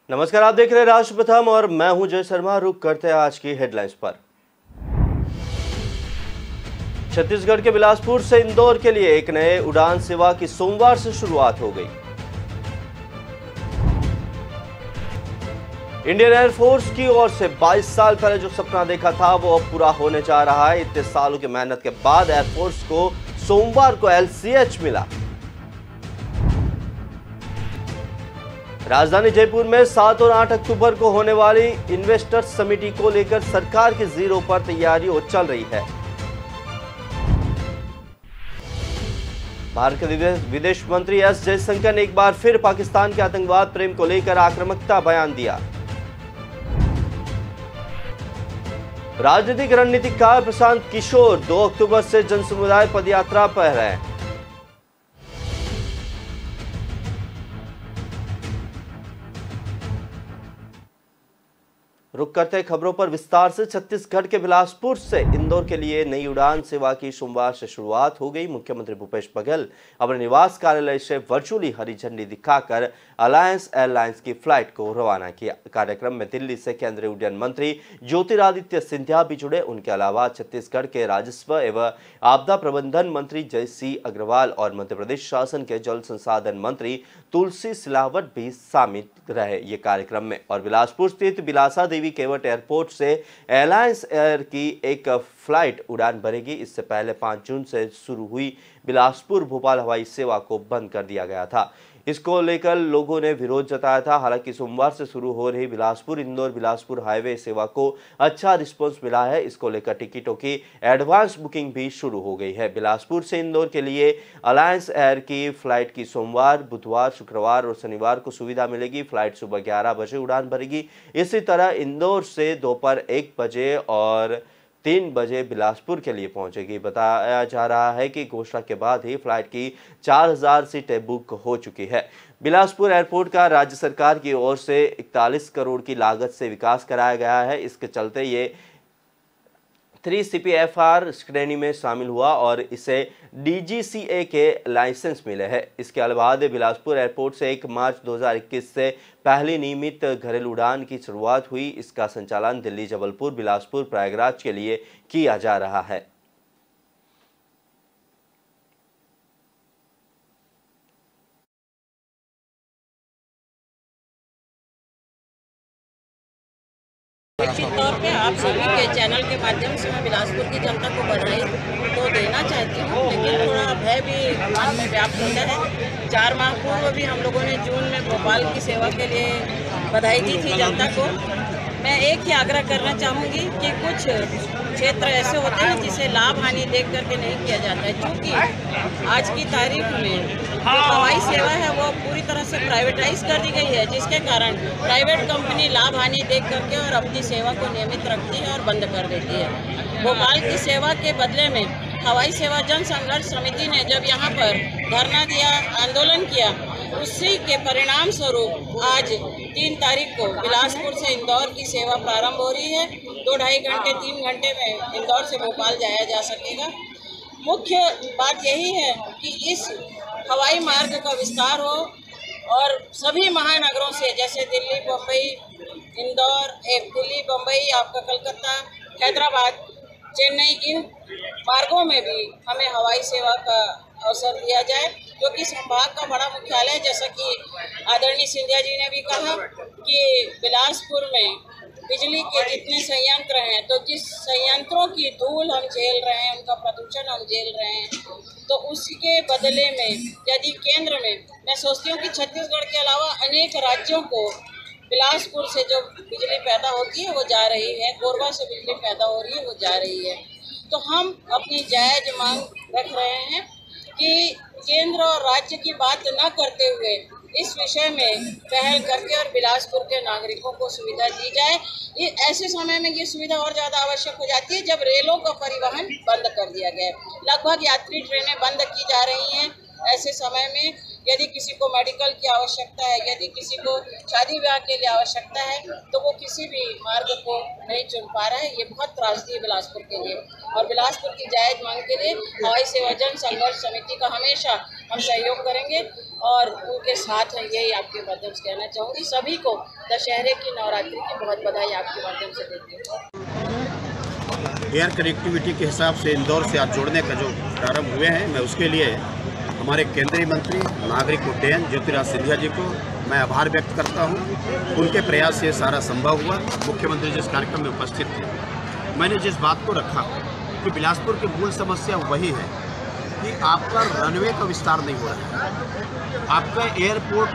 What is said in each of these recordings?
नमस्कार, आप देख रहे हैं राष्ट्र प्रथम और मैं हूं जय शर्मा। रुक करते हैं आज की हेडलाइंस पर। छत्तीसगढ़ के बिलासपुर से इंदौर के लिए एक नए उड़ान सेवा की सोमवार से शुरुआत हो गई। इंडियन एयरफोर्स की ओर से 22 साल पहले जो सपना देखा था वो अब पूरा होने जा रहा है। इतने सालों की मेहनत के बाद एयरफोर्स को सोमवार को LCH मिला। राजधानी जयपुर में 7 और 8 अक्टूबर को होने वाली इन्वेस्टर्स समिति को लेकर सरकार की जीरो पर तैयारी चल रही है। भारत के विदेश मंत्री एस जयशंकर ने एक बार फिर पाकिस्तान के आतंकवाद प्रेम को लेकर आक्रामकता बयान दिया। राजनीतिक रणनीतिकार प्रशांत किशोर 2 अक्टूबर से जनसमुदाय पदयात्रा पर हैं। रुक करते खबरों पर विस्तार से। छत्तीसगढ़ के बिलासपुर से इंदौर के लिए नई उड़ान सेवा की सोमवार से शुरुआत हो गई। मुख्यमंत्री भूपेश बघेल अपने निवास कार्यालय से वर्चुअली हरी झंडी दिखाकर अलायंस एयरलाइंस की फ्लाइट को रवाना किया। कार्यक्रम में दिल्ली से केंद्रीय उड्डयन मंत्री ज्योतिरादित्य सिंधिया भी जुड़े। उनके अलावा छत्तीसगढ़ के राजस्व एवं आपदा प्रबंधन मंत्री जयसिंह अग्रवाल और मध्य प्रदेश शासन के जल संसाधन मंत्री तुलसी सिलावट भी शामिल रहे ये कार्यक्रम में। और बिलासपुर स्थित बिलासा देवी केवट एयरपोर्ट से एलायंस एयर की एक फ्लाइट उड़ान भरेगी। इससे पहले 5 जून से शुरू हुई बिलासपुर भोपाल हवाई सेवा को बंद कर दिया गया था। इसको लेकर लोगों ने विरोध जताया था। हालांकि सोमवार से शुरू हो रही बिलासपुर इंदौर बिलासपुर हाईवे सेवा को अच्छा रिस्पांस मिला है। इसको लेकर टिकटों की एडवांस बुकिंग भी शुरू हो गई है। बिलासपुर से इंदौर के लिए अलायंस एयर की फ्लाइट की सोमवार, बुधवार, शुक्रवार और शनिवार को सुविधा मिलेगी। फ्लाइट सुबह 11 बजे उड़ान भरेगी। इसी तरह इंदौर से दोपहर 1 बजे और 3 बजे बिलासपुर के लिए पहुंचेगी। बताया जा रहा है कि घोषणा के बाद ही फ्लाइट की 4000 सीटें बुक हो चुकी है। बिलासपुर एयरपोर्ट का राज्य सरकार की ओर से 41 करोड़ की लागत से विकास कराया गया है। इसके चलते ये 3CPFR श्रेणी में शामिल हुआ और इसे DGCA के लाइसेंस मिले हैं। इसके बाद बिलासपुर एयरपोर्ट से 1 मार्च 2021 से पहली नियमित घरेलू उड़ान की शुरुआत हुई। इसका संचालन दिल्ली, जबलपुर, बिलासपुर, प्रयागराज के लिए किया जा रहा है। निश्चित तौर पे आप सभी के चैनल के माध्यम से मैं बिलासपुर की जनता को बधाई तो देना चाहती हूँ, लेकिन थोड़ा भय भी मन में व्याप्त होता है। 4 माह पूर्व भी हम लोगों ने जून में भोपाल की सेवा के लिए बधाई दी थी जनता को। मैं एक ही आग्रह करना चाहूँगी कि कुछ क्षेत्र ऐसे होते हैं जिसे लाभ हानि देख करके नहीं किया जाता है। क्योंकि आज की तारीख में जो हवाई सेवा है वो पूरी तरह से प्राइवेटाइज कर दी गई है, जिसके कारण प्राइवेट कंपनी लाभ हानि देख करके और अपनी सेवा को नियमित रखती है और बंद कर देती है। भोपाल की सेवा के बदले में हवाई सेवा जन संघर्ष समिति ने जब यहाँ पर धरना दिया, आंदोलन किया, उसी के परिणाम स्वरूप आज 3 तारीख को बिलासपुर से इंदौर की सेवा प्रारंभ हो रही है। 2-2.5 घंटे 3 घंटे में इंदौर से भोपाल जाया जा सकेगा। मुख्य बात यही है कि इस हवाई मार्ग का विस्तार हो और सभी महानगरों से, जैसे दिल्ली, बम्बई, इंदौर, दिल्ली, बम्बई, आपका कलकत्ता, हैदराबाद, चेन्नई, इन मार्गों में भी हमें हवाई सेवा का अवसर दिया जाए, क्योंकि संभाग का बड़ा मुख्यालय है। जैसा कि आदरणीय सिंधिया जी ने भी कहा कि बिलासपुर में बिजली के जितने संयंत्र हैं, तो जिस संयंत्रों की धूल हम झेल रहे हैं, उनका प्रदूषण हम झेल रहे हैं, तो उसके बदले में यदि केंद्र में, मैं सोचती हूँ कि छत्तीसगढ़ के अलावा अनेक राज्यों को बिलासपुर से जो बिजली पैदा होती है वो जा रही है, कोरबा से बिजली पैदा हो रही है वो जा रही है। तो हम अपनी जायज मांग रख रहे हैं कि केंद्र और राज्य की बात न करते हुए इस विषय में पहल करके और बिलासपुर के नागरिकों को सुविधा दी जाए। ऐसे समय में ये सुविधा और ज़्यादा आवश्यक हो जाती है जब रेलों का परिवहन बंद कर दिया गया है। लगभग यात्री ट्रेनें बंद की जा रही हैं। ऐसे समय में यदि किसी को मेडिकल की आवश्यकता है, यदि किसी को शादी ब्याह के लिए आवश्यकता है, तो वो किसी भी मार्ग को नहीं चुन पा रहा है। ये बहुत त्रासदी है बिलासपुर के लिए, और बिलासपुर की जायज मांग के लिए हवाई सेवा जन संघर्ष समिति का हमेशा हम सहयोग करेंगे और उनके साथ हैं। यही आपके माध्यम से कहना चाहूँगी। सभी को दशहरे की नवरात्रि की बहुत बधाई आपके माध्यम से देती हूँ। एयर कनेक्टिविटी के हिसाब से इंदौर से आज जोड़ने का जो प्रारंभ हुए हैं, मैं उसके लिए हमारे केंद्रीय मंत्री नागरिक उड्डयन ज्योतिरादित्य सिंधिया जी को मैं आभार व्यक्त करता हूं। उनके प्रयास से सारा संभव हुआ। मुख्यमंत्री जिस कार्यक्रम में उपस्थित थे, मैंने जिस बात को रखा कि बिलासपुर की मूल समस्या वही है कि आपका रनवे का विस्तार नहीं हो रहा है। आपका एयरपोर्ट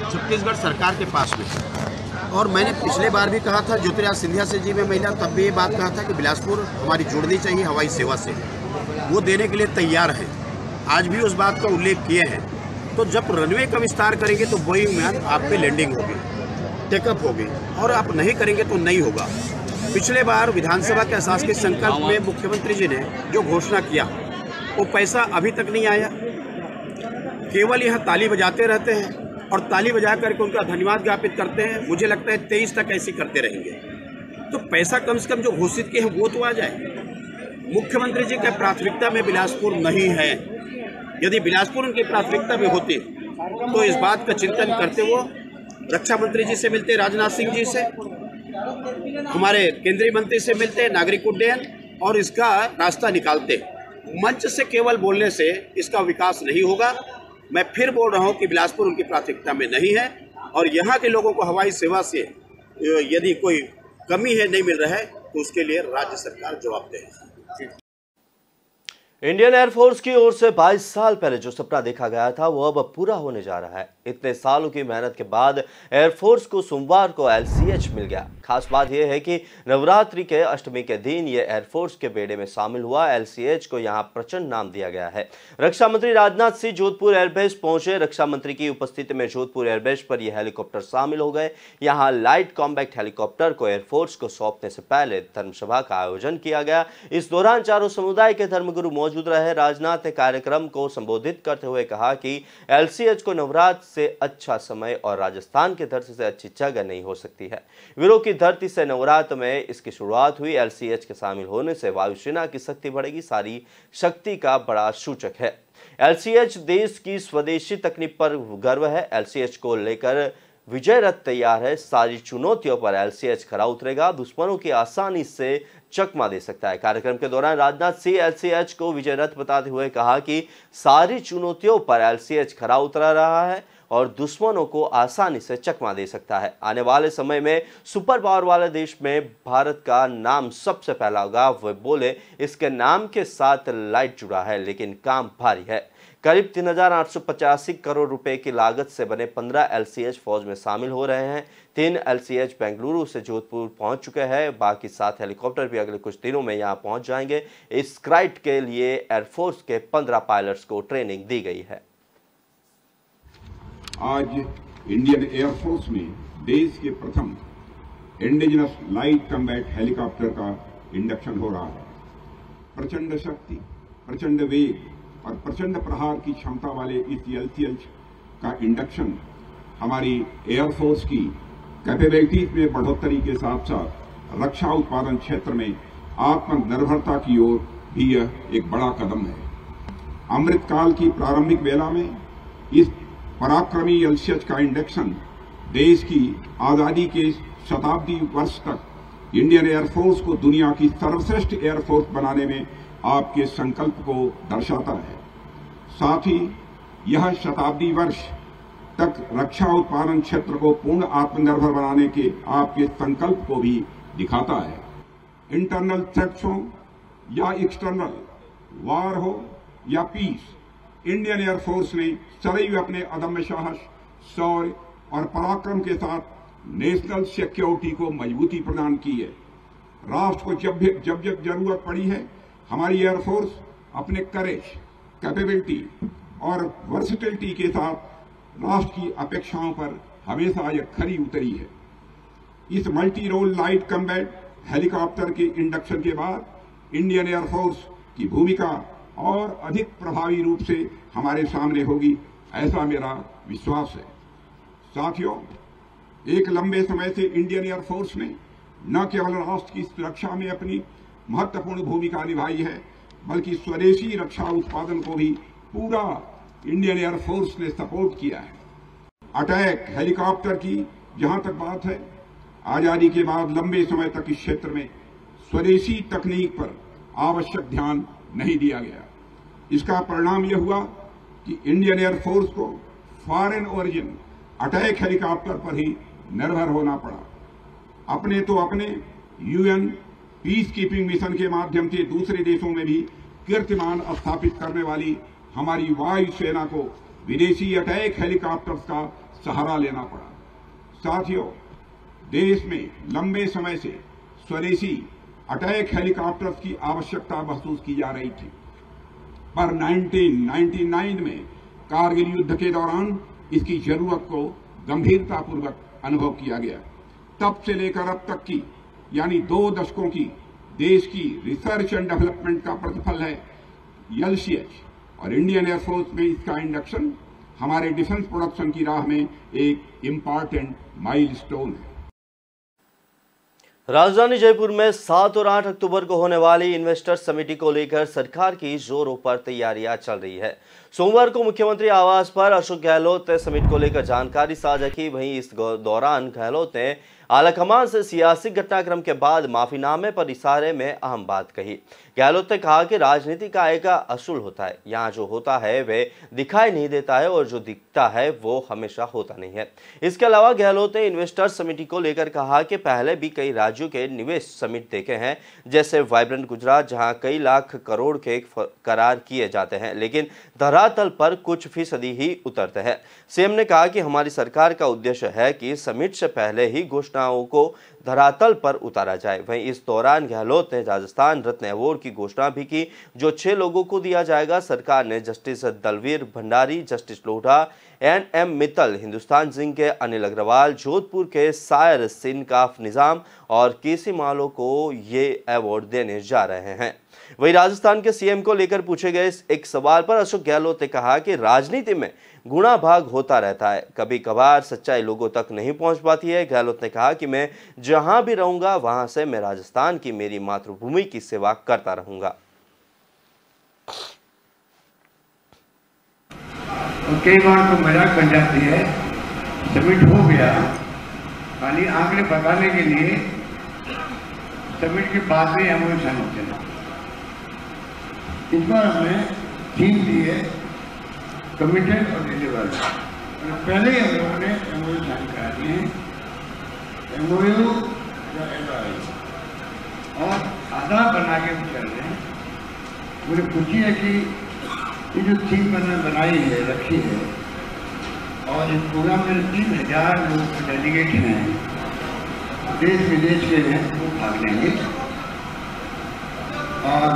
छत्तीसगढ़ सरकार के पास में है, और मैंने पिछले बार भी कहा था ज्योतिरादित्य सिंधिया से जी में महिला, तब भी ये बात कहा था कि बिलासपुर हमारी जुड़नी चाहिए हवाई सेवा से। वो देने के लिए तैयार हैं, आज भी उस बात का उल्लेख किए हैं। तो जब रनवे का विस्तार करेंगे तो वही विमान आप पे लैंडिंग होगी, टेकअप होगी, और आप नहीं करेंगे तो नहीं होगा। पिछले बार विधानसभा के अशासकीय संकल्प में मुख्यमंत्री जी ने जो घोषणा किया, वो पैसा अभी तक नहीं आया। केवल यहाँ ताली बजाते रहते हैं और ताली बजा करके उनका धन्यवाद ज्ञापित करते हैं। मुझे लगता है 23 तक ऐसे करते रहेंगे। तो पैसा कम से कम जो घोषित किए हैं वो तो आ जाए। मुख्यमंत्री जी की प्राथमिकता में बिलासपुर नहीं है। यदि बिलासपुर उनकी प्राथमिकता में होती तो इस बात का चिंतन करते वो रक्षा मंत्री जी से मिलते, राजनाथ सिंह जी से, हमारे केंद्रीय मंत्री से मिलते, नागरिक उड्डयन, और इसका रास्ता निकालते। मंच से केवल बोलने से इसका विकास नहीं होगा। मैं फिर बोल रहा हूं कि बिलासपुर उनकी प्राथमिकता में नहीं है, और यहाँ के लोगों को हवाई सेवा से यदि कोई कमी है, नहीं मिल रहा है, तो उसके लिए राज्य सरकार जवाबदेह है। इंडियन एयरफोर्स की ओर से 22 साल पहले जो सपना देखा गया था वो अब पूरा होने जा रहा है। इतने सालों की मेहनत के बाद एयरफोर्स को सोमवार को LCH मिल गया। खास बात यह है कि नवरात्रि के अष्टमी के दिन ये एयरफोर्स के बेड़े में शामिल हुआ। LCH को यहाँ प्रचंड नाम दिया गया है। रक्षा मंत्री राजनाथ सिंह जोधपुर एयरबेस पहुंचे। रक्षा मंत्री की उपस्थिति में जोधपुर एयरबेस पर यह हेलीकॉप्टर शामिल हो गए। यहाँ लाइट कॉम्बैक्ट हेलीकॉप्टर को एयरफोर्स को सौंपने से पहले धर्मसभा का आयोजन किया गया। इस दौरान चारों समुदाय के धर्मगुरु मौजूद रहे। राजनाथ ने कार्यक्रम को संबोधित करते हुए कहा कि LCH को नवरात्र से अच्छा समय और राजस्थान की धरती से अच्छी जगह नहीं हो सकती है। वीरों की धरती से नवरात्र में इसकी शुरुआत हुई। LCH के शामिल होने से वायुसेना की शक्ति बढ़ेगी। सारी शक्ति का बड़ा सूचक है। LCH देश की स्वदेशी तकनीक पर गर्व है। LCH को लेकर विजय रथ तैयार है। सारी चुनौतियों पर LCH खरा उतरेगा, दुश्मनों की आसानी से चकमा दे सकता है। कार्यक्रम के दौरान राजनाथ सिंह LCH को विजय रथ बताते हुए कहा कि सारी चुनौतियों पर LCH खरा उतरा रहा है और दुश्मनों को आसानी से चकमा दे सकता है। आने वाले समय में सुपर पावर वाले देश में भारत का नाम सबसे पहला होगा। वे बोले, इसके नाम के साथ लाइट जुड़ा है, लेकिन काम भारी है। करीब 3,885 करोड़ रुपए की लागत से बने 15 LCH फौज में शामिल हो रहे हैं। 3 LCH बेंगलुरु से जोधपुर पहुंच चुके हैं। बाकी 7 हेलीकॉप्टर भी अगले कुछ दिनों में यहां पहुंच जाएंगे। इस क्राइट के लिए एयरफोर्स के 15 पायलट्स को ट्रेनिंग दी गई है। आज इंडियन एयरफोर्स में देश के प्रथम इंडिजिनस लाइट कॉम्बैट हेलीकॉप्टर का इंडक्शन हो रहा है। प्रचंड शक्ति, प्रचंड वेग और प्रचंड प्रहार की क्षमता वाले इस LCH का इंडक्शन हमारी एयरफोर्स की कैपेबिलिटीज में बढ़ोतरी के साथ साथ रक्षा उत्पादन क्षेत्र में आत्मनिर्भरता की ओर भी यह एक बड़ा कदम है। अमृतकाल की प्रारंभिक वेला में इस पराक्रमी LCH का इंडक्शन देश की आजादी के शताब्दी वर्ष तक इंडियन एयरफोर्स को दुनिया की सर्वश्रेष्ठ एयरफोर्स बनाने में आपके संकल्प को दर्शाता है। साथ ही यह शताब्दी वर्ष तक रक्षा उत्पादन क्षेत्र को पूर्ण आत्मनिर्भर बनाने के आपके संकल्प को भी दिखाता है। इंटरनल थ्रेट्स हो या एक्सटर्नल, वार हो या पीस, इंडियन एयरफोर्स ने सदैव अपने अदम्य साहस, शौर्य और पराक्रम के साथ नेशनल सिक्योरिटी को मजबूती प्रदान की है। राष्ट्र को जब जरूरत पड़ी है, हमारी एयरफोर्स अपने करेज, कैपेबिलिटी और वर्सिटिलिटी के साथ राष्ट्र की अपेक्षाओं पर हमेशा यह खरी उतरी है। इस multi role light combat helicopter के इंडक्शन के बाद इंडियन एयरफोर्स की भूमिका और अधिक प्रभावी रूप से हमारे सामने होगी। ऐसा मेरा विश्वास है। साथियों, एक लंबे समय से इंडियन एयरफोर्स ने न केवल राष्ट्र की सुरक्षा में अपनी महत्वपूर्ण भूमिका निभाई है, बल्कि स्वदेशी रक्षा उत्पादन को भी पूरा इंडियन एयरफोर्स ने सपोर्ट किया है। अटैक हेलीकॉप्टर की जहां तक बात है, आजादी के बाद लंबे समय तक इस क्षेत्र में स्वदेशी तकनीक पर आवश्यक ध्यान नहीं दिया गया। इसका परिणाम यह हुआ कि इंडियन एयरफोर्स को फॉरेन ओरिजिन अटैक हेलीकॉप्टर पर ही निर्भर होना पड़ा। अपने यूएन पीस कीपिंग मिशन के माध्यम से दूसरे देशों में भी कीर्तिमान स्थापित करने वाली हमारी वायुसेना को विदेशी अटैक हेलीकॉप्टर्स का सहारा लेना पड़ा। साथियों, देश में लंबे समय से स्वदेशी अटैक हेलीकॉप्टर्स की आवश्यकता महसूस की जा रही थी, पर 1999 में कारगिल युद्ध के दौरान इसकी जरूरत को गंभीरतापूर्वक अनुभव किया गया। तब से लेकर अब तक की यानी 2 दशकों की देश की रिसर्च एंड डेवलपमेंट का प्रतिफल है LCH, और इंडियन एयरफोर्स में इसका इंडक्शन हमारे डिफेंस प्रोडक्शन की राह में एक इम्पॉर्टेंट माइलस्टोन है। राजधानी जयपुर में 7 और 8 अक्टूबर को होने वाली इन्वेस्टर्स समिति को लेकर सरकार की जोरों पर तैयारियां चल रही है। सोमवार को मुख्यमंत्री आवास पर अशोक गहलोत ने समिति को लेकर जानकारी साझा की। वहीं इस दौरान गहलोत ने आलाकमान से सियासी घटनाक्रम के बाद माफीनामे पर इशारे में अहम बात कही। गहलोत ने कहा कि राजनीति का एक असूल होता है, यहाँ जो होता है वे दिखाई नहीं देता है और जो दिखता है वो हमेशा होता नहीं है। इसके अलावा गहलोत ने इन्वेस्टर्स समिति को लेकर कहा कि पहले भी कई राज्यों के निवेश समिट देखे हैं, जैसे वाइब्रेंट गुजरात, जहाँ कई लाख करोड़ के करार किए जाते हैं लेकिन धरातल पर कुछ फीसदी ही उतरते हैं। सीएम ने कहा कि हमारी सरकार का उद्देश्य है कि समिट से पहले ही घोषणाओं को धरातल पर उतारा जाए। वहीं इस दौरान गहलोत ने राजस्थान रत्न अवार्ड की घोषणा भी की, जो 6 लोगों को दिया जाएगा। सरकार ने justice Dalveer Bhandari, justice Lodha, NM Mittal, Hindustan zinc के अनिल अग्रवाल, जोधपुर के सायर सिनकाफ निजाम और केसी मालो को ये अवार्ड देने जा रहे हैं। वहीं राजस्थान के सीएम को लेकर पूछे गए एक सवाल पर अशोक गहलोत ने कहा कि राजनीति में गुणा भाग होता रहता है, कभी कभार सच्चाई लोगों तक नहीं पहुंच पाती है। गहलोत ने कहा कि मैं जहां भी रहूंगा वहां से मैं राजस्थान की, मेरी मातृभूमि की सेवा करता रहूंगा। कई बार तो मजाक बन जाती है, समिट हो गया, खाली आंकड़े बताने के लिए समिट के बाद में एमओयू होते हैं। इस बार हमने थीम दी है कमिटेड और डिलीवर्ड। पहले ही हम लोगों ने एमओयू साइन करा दिए हैं, एमओयू या LOI, और आधार बना के चल रहे हैं। मुझे खुशी है कि ये जो थीम मैंने बनाई है, रखी है, और इस प्रोग्राम में 3000 लोग डेलीगेट हैं, देश विदेश के हैं, वो भाग लेंगे। और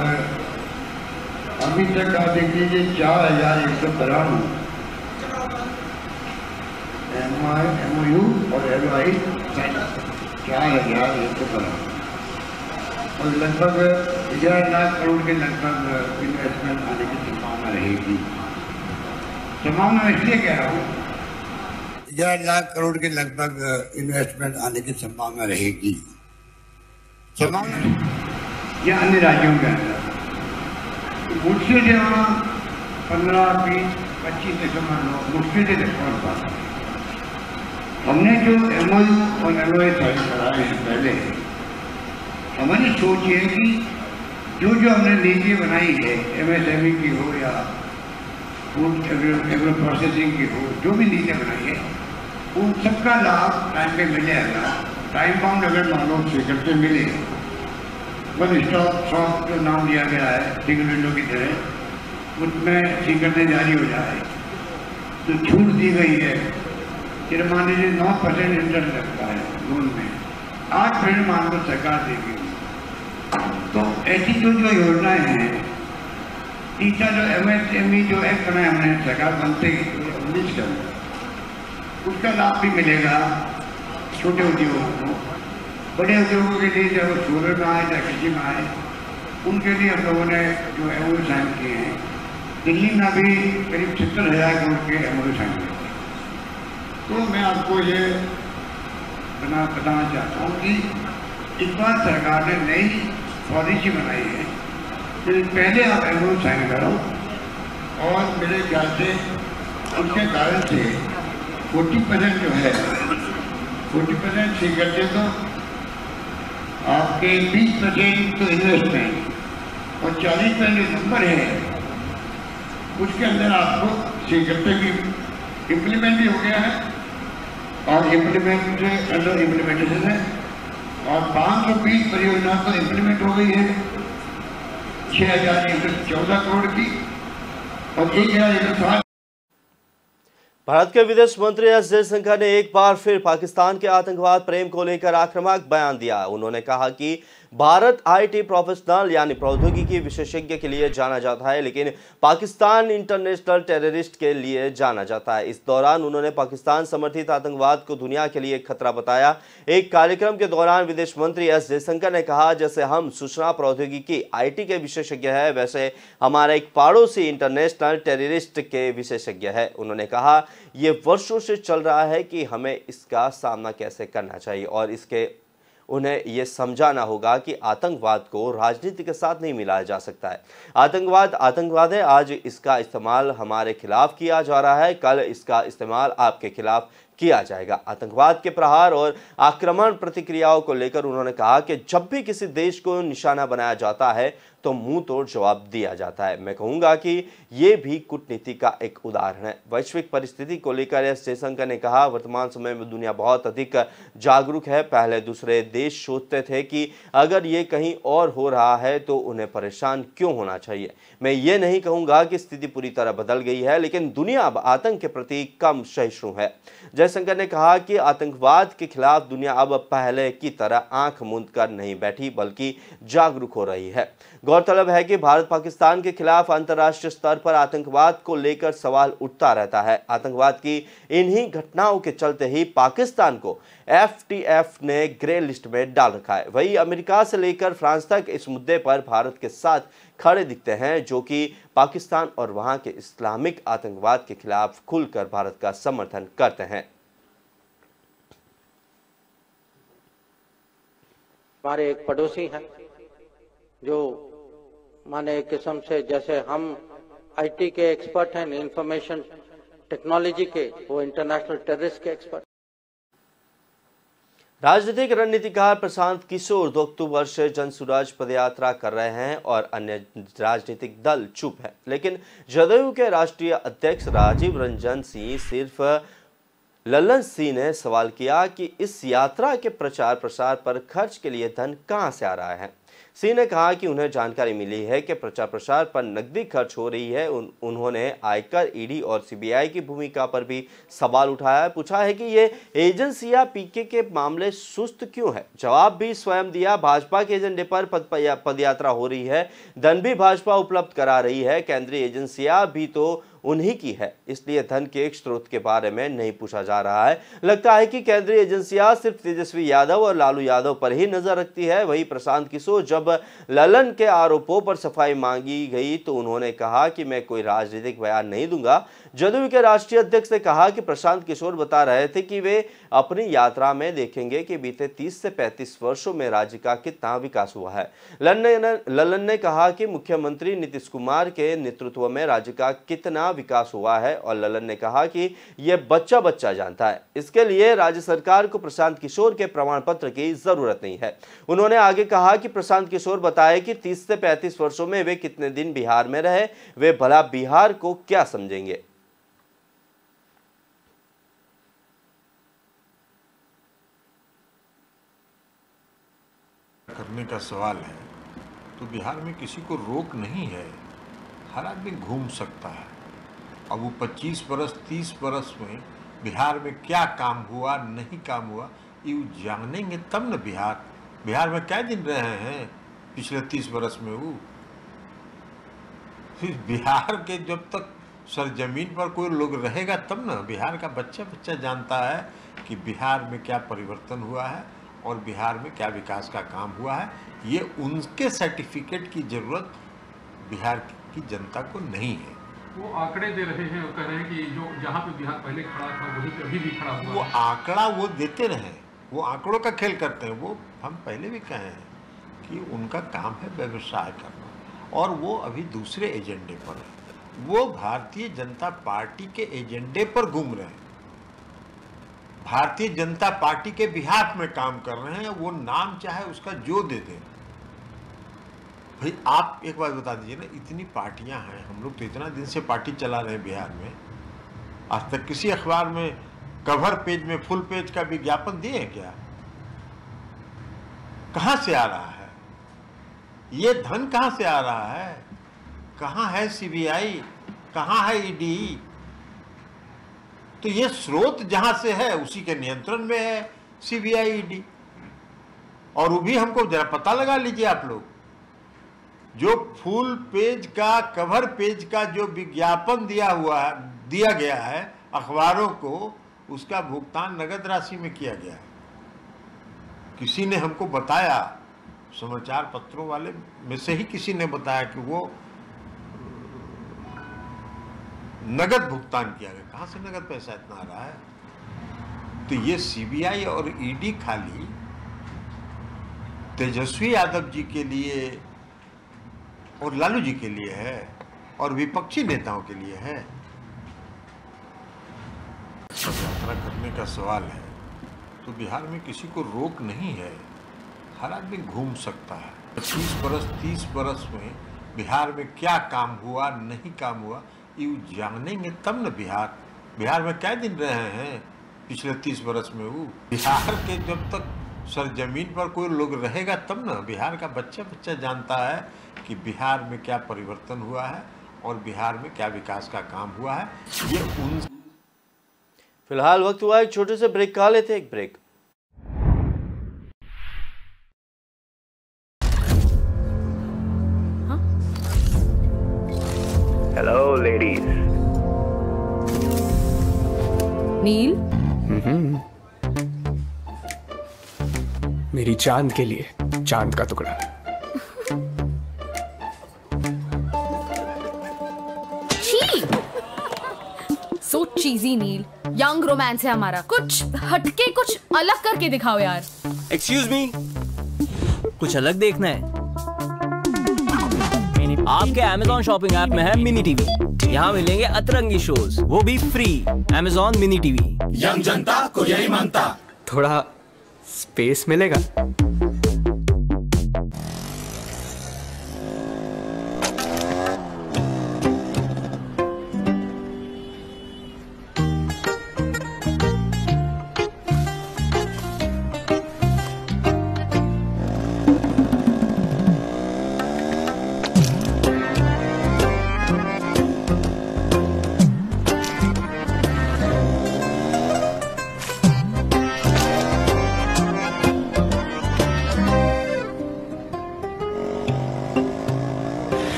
अभी तक आप देख लीजिए 4193 MOU और LOI 4193 और लगभग 11 लाख करोड़ के लगभग इन्वेस्टमेंट आने की संभावना रहेगी। संभावना इसलिए कह रहा हूँ, 11 लाख करोड़ के लगभग इन्वेस्टमेंट आने की संभावना रहेगी। संभावना या अन्य राज्यों के अंदर मुश्किल से वहाँ 15, 20, 25 दिसंबर मुश्किल से पहुँच पाता। हमने जो MOU और LOI साइन कराए हैं पहले, हमारी सोच ये है कि जो हमने नीति बनाई है, MSME की हो या फूड एग्रो प्रोसेसिंग की हो, जो भी नीति बनाई है, उन सबका लाभ टाइम पे मिल जाएगा। टाइम बाउंड अगर मान लो स्वीकृति मिले, वन स्टॉप शॉप जो नाम दिया गया है सिंगल विंडो की तरह, उसमें स्वीकृति जारी हो जाए, तो छूट दी गई है कि मान लीजिए 9% इंटरेस्ट लगता है लोन में, 8% मान लो सरकार देगी। तो ऐसी जो योजनाएं हैं, तीसरा जो MSME जो एक्ट बनाया हमने सरकार बनते ही 19 का, उसका लाभ भी मिलेगा छोटे उद्योगों को। बड़े उद्योगों के लिए चाहे वो सोलर में आए या कृषि में आए, उनके लिए हम लोगों ने जो MOU साइन किए हैं, दिल्ली में भी करीब 70,000 करोड़ के MOU साइन हुए। तो मैं आपको ये बताना चाहता हूँ कि इस बार सरकार ने नई पॉलिसी बनाई है कि पहले आप MOU साइन करो, और मेरे ख्याल से उसके कारण से 40% जो है 40% से करते तो आपके 20% तो इन्वेस्टमेंट और 40% जो नंबर है उसके अंदर आपको सेक्टर की इम्प्लीमेंट भी हो गया है और इम्प्लीमेंट अंडर इम्प्लीमेंटेशन है, और 520 परियोजना तो इम्प्लीमेंट हो गई है 6,114 करोड़ की और 1,160। भारत के विदेश मंत्री एस जयशंकर ने एक बार फिर पाकिस्तान के आतंकवाद प्रेम को लेकर आक्रामक बयान दिया। उन्होंने कहा कि भारत IT प्रोफेशनल यानी प्रौद्योगिकी विशेषज्ञ के लिए जाना जाता है, लेकिन पाकिस्तान इंटरनेशनल टेररिस्ट के लिए जाना जाता है। इस दौरान उन्होंने पाकिस्तान समर्थित आतंकवाद को दुनिया के लिए एक खतरा बताया। एक कार्यक्रम के दौरान विदेश मंत्री एस जयशंकर ने कहा, जैसे हम सूचना प्रौद्योगिकी IT के विशेषज्ञ हैं, वैसे हमारा एक पड़ोसी इंटरनेशनल टेररिस्ट के विशेषज्ञ है। उन्होंने कहा, ये वर्षों से चल रहा है कि हमें इसका सामना कैसे करना चाहिए और उन्हें यह समझाना होगा कि आतंकवाद को राजनीति के साथ नहीं मिलाया जा सकता है। आतंकवाद है। आज इसका इस्तेमाल हमारे खिलाफ किया जा रहा है, कल इसका इस्तेमाल आपके खिलाफ किया जाएगा। आतंकवाद के प्रहार और आक्रमण प्रतिक्रियाओं को लेकर उन्होंने कहा कि जब भी किसी देश को निशाना बनाया जाता है तो मुंह तोड़ जवाब दिया जाता है। मैं कहूंगा कि ये भी कूटनीति का एक उदाहरण है। वैश्विक परिस्थिति को लेकर एस जयशंकर ने कहा, वर्तमान समय में दुनिया बहुत अधिक जागरूक है। पहले दूसरे देश सोचते थे कि अगर ये कहीं और हो रहा है तो उन्हें परेशान क्यों होना चाहिए। मैं ये नहीं कहूंगा कि स्थिति पूरी तरह बदल गई है, लेकिन दुनिया अब आतंक के प्रति कम सहिष्णु है। जयशंकर ने कहा कि आतंकवाद के खिलाफ दुनिया अब पहले की तरह आंख मूंद कर नहीं बैठी, बल्कि जागरूक हो रही है। गौरतलब है कि भारत पाकिस्तान के खिलाफ अंतर्राष्ट्रीय स्तर पर आतंकवाद को लेकर सवाल उठता रहता है। आतंकवाद की इन्हीं घटनाओं के चलते ही पाकिस्तान को FATF ने ग्रे लिस्ट में डाल रखा है। वही अमेरिका से लेकर फ्रांस तक इस मुद्दे पर भारत के साथ खड़े दिखते हैं, जो कि पाकिस्तान और वहां के इस्लामिक आतंकवाद के खिलाफ खुलकर भारत का समर्थन करते हैं। हमारे एक पड़ोसी हैं जो माने एक किस्म से जैसे हम IT के एक्सपर्ट हैं, इंफॉर्मेशन टेक्नोलॉजी के, वो इंटरनेशनल टेररिस्ट के एक्सपर्ट। राजनीतिक रणनीतिकार प्रशांत किशोर 2 अक्टूबर से जनसुराज पदयात्रा कर रहे हैं और अन्य राजनीतिक दल चुप है, लेकिन जदयू के राष्ट्रीय अध्यक्ष राजीव रंजन सिंह सिर्फ ललन सिंह ने सवाल किया कि इस यात्रा के प्रचार प्रसार पर खर्च के लिए धन कहां से आ रहा है। सिंह ने कहा कि उन्हें जानकारी मिली है कि प्रचार प्रसार पर नकदी खर्च हो रही है। उन्होंने आयकर, ED और CBI की भूमिका पर भी सवाल उठाया। पूछा है कि ये एजेंसियां PK के मामले सुस्त क्यों है। जवाब भी स्वयं दिया, भाजपा के एजेंडे पर पदयात्रा हो रही है, धन भी भाजपा उपलब्ध करा रही है, केंद्रीय एजेंसियां भी तो उन्हीं की है, इसलिए धन के एक स्रोत के बारे में नहीं पूछा जा रहा है। लगता है कि केंद्रीय एजेंसियां सिर्फ तेजस्वी यादव और लालू यादव पर ही नजर रखती है। वही प्रशांत किशोर जब ललन के आरोपों पर सफाई मांगी गई तो उन्होंने कहा कि मैं कोई राजनीतिक बयान नहीं दूंगा। जदयू के राष्ट्रीय अध्यक्ष ने कहा कि प्रशांत किशोर बता रहे थे कि वे अपनी यात्रा में देखेंगे कि बीते 30 से 35 वर्षों में राज्य का कितना विकास हुआ है। ललन ने कहा कि मुख्यमंत्री नीतीश कुमार के नेतृत्व में राज्य का कितना विकास हुआ है और ललन ने कहा कि यह बच्चा बच्चा जानता है, इसके लिए राज्य सरकार को प्रशांत किशोर के प्रमाण पत्र की जरूरत नहीं है। उन्होंने आगे कहा कि प्रशांत किशोर बताए कि 30 से 35 वर्षों में वे कितने दिन बिहार में रहे, वे भला बिहार को क्या समझेंगे। करने का सवाल है तो बिहार में किसी को रोक नहीं है, हर आदमी घूम सकता है। अब वो 25 बरस 30 बरस में बिहार में क्या काम हुआ नहीं काम हुआ ये जानेंगे तब न। बिहार में क्या दिन रहे हैं पिछले 30 बरस में वो। फिर बिहार के जब तक सरजमीन पर कोई लोग रहेगा तब न। बिहार का बच्चा बच्चा जानता है कि बिहार में क्या परिवर्तन हुआ है और बिहार में क्या विकास का काम हुआ है। ये उनके सर्टिफिकेट की जरूरत बिहार की जनता को नहीं है। वो आंकड़े दे रहे हैं और कह रहे हैं कि जो जहाँ पे बिहार पहले खड़ा था वहीं पे अभी भी खड़ा हुआ वो है। आंकड़ा वो देते रहे, वो आंकड़ों का खेल करते हैं। वो हम पहले भी कहे हैं कि उनका काम है व्यवसाय करना, और वो अभी दूसरे एजेंडे पर है। वो भारतीय जनता पार्टी के एजेंडे पर घूम रहे हैं, भारतीय जनता पार्टी के बिहाफ में काम कर रहे हैं। वो नाम चाहे उसका जो दे दें। भाई आप एक बात बता दीजिए ना, इतनी पार्टियां हैं, हम लोग तो इतना दिन से पार्टी चला रहे हैं बिहार में, आज तक किसी अखबार में कवर पेज में फुल पेज का विज्ञापन दिए क्या? कहां से आ रहा है ये धन? कहां से आ रहा है? कहां है सीबीआई, कहां है ईडी? तो ये स्रोत जहां से है उसी के नियंत्रण में है सीबीआई, ईडी। और वो भी हमको जरा पता लगा लीजिए आप लोग, जो फुल पेज का कवर पेज का जो विज्ञापन दिया गया है अखबारों को, उसका भुगतान नगद राशि में किया गया है। किसी ने हमको बताया, समाचार पत्रों वाले में से ही किसी ने बताया कि वो नगद भुगतान किया गया। कहां से नगद पैसा इतना आ रहा है? तो ये सीबीआई और ईडी खाली तेजस्वी यादव जी के लिए और लालू जी के लिए है और विपक्षी नेताओं के लिए है। यात्रा करने का सवाल है तो बिहार में किसी को रोक नहीं है, हर आदमी घूम सकता है। 25 बरस 30 बरस में बिहार में क्या काम हुआ नहीं काम हुआ ये जानेंगे तब न। बिहार में क्या दिन रहे हैं पिछले 30 बरस में? वो बिहार के जब तक सरजमीन पर कोई लोग रहेगा तब न बिहार का बच्चा बच्चा जानता है कि बिहार में क्या परिवर्तन हुआ है और बिहार में क्या विकास का काम हुआ है। ये उन फिलहाल वक्त हुआ एक छोटे से ब्रेक का, लेते एक ब्रेक। Hello ladies. नील, मेरी चांद के लिए चांद का टुकड़ा। सो चीजी नील, यंग रोमांस है हमारा, कुछ हटके कुछ अलग करके दिखाओ यार। एक्सक्यूज मी, कुछ अलग देखना है? आपके Amazon शॉपिंग ऐप में है मिनी टीवी। यहाँ मिलेंगे अतरंगी शोज, वो भी free. Amazon mini TV, young जनता को यही मानता। थोड़ा स्पेस मिलेगा?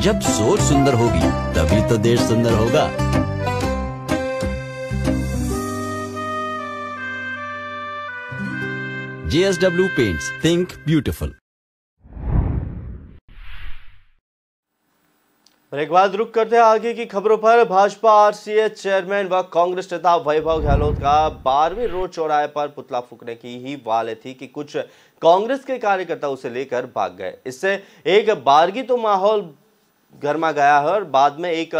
जब सोच सुंदर होगी तभी तो देश सुंदर होगा। JSW paints, think beautiful. एक बाद रुक करते हैं आगे की खबरों पर। भाजपा RCA चेयरमैन व कांग्रेस नेता वैभव गहलोत का 12वें रोज चौराहे पर पुतला फूंकने की ही वाले थी कि कुछ कांग्रेस के कार्यकर्ता उसे लेकर भाग गए। इससे एक बारगी तो माहौल गर्मा गया है और बाद में एक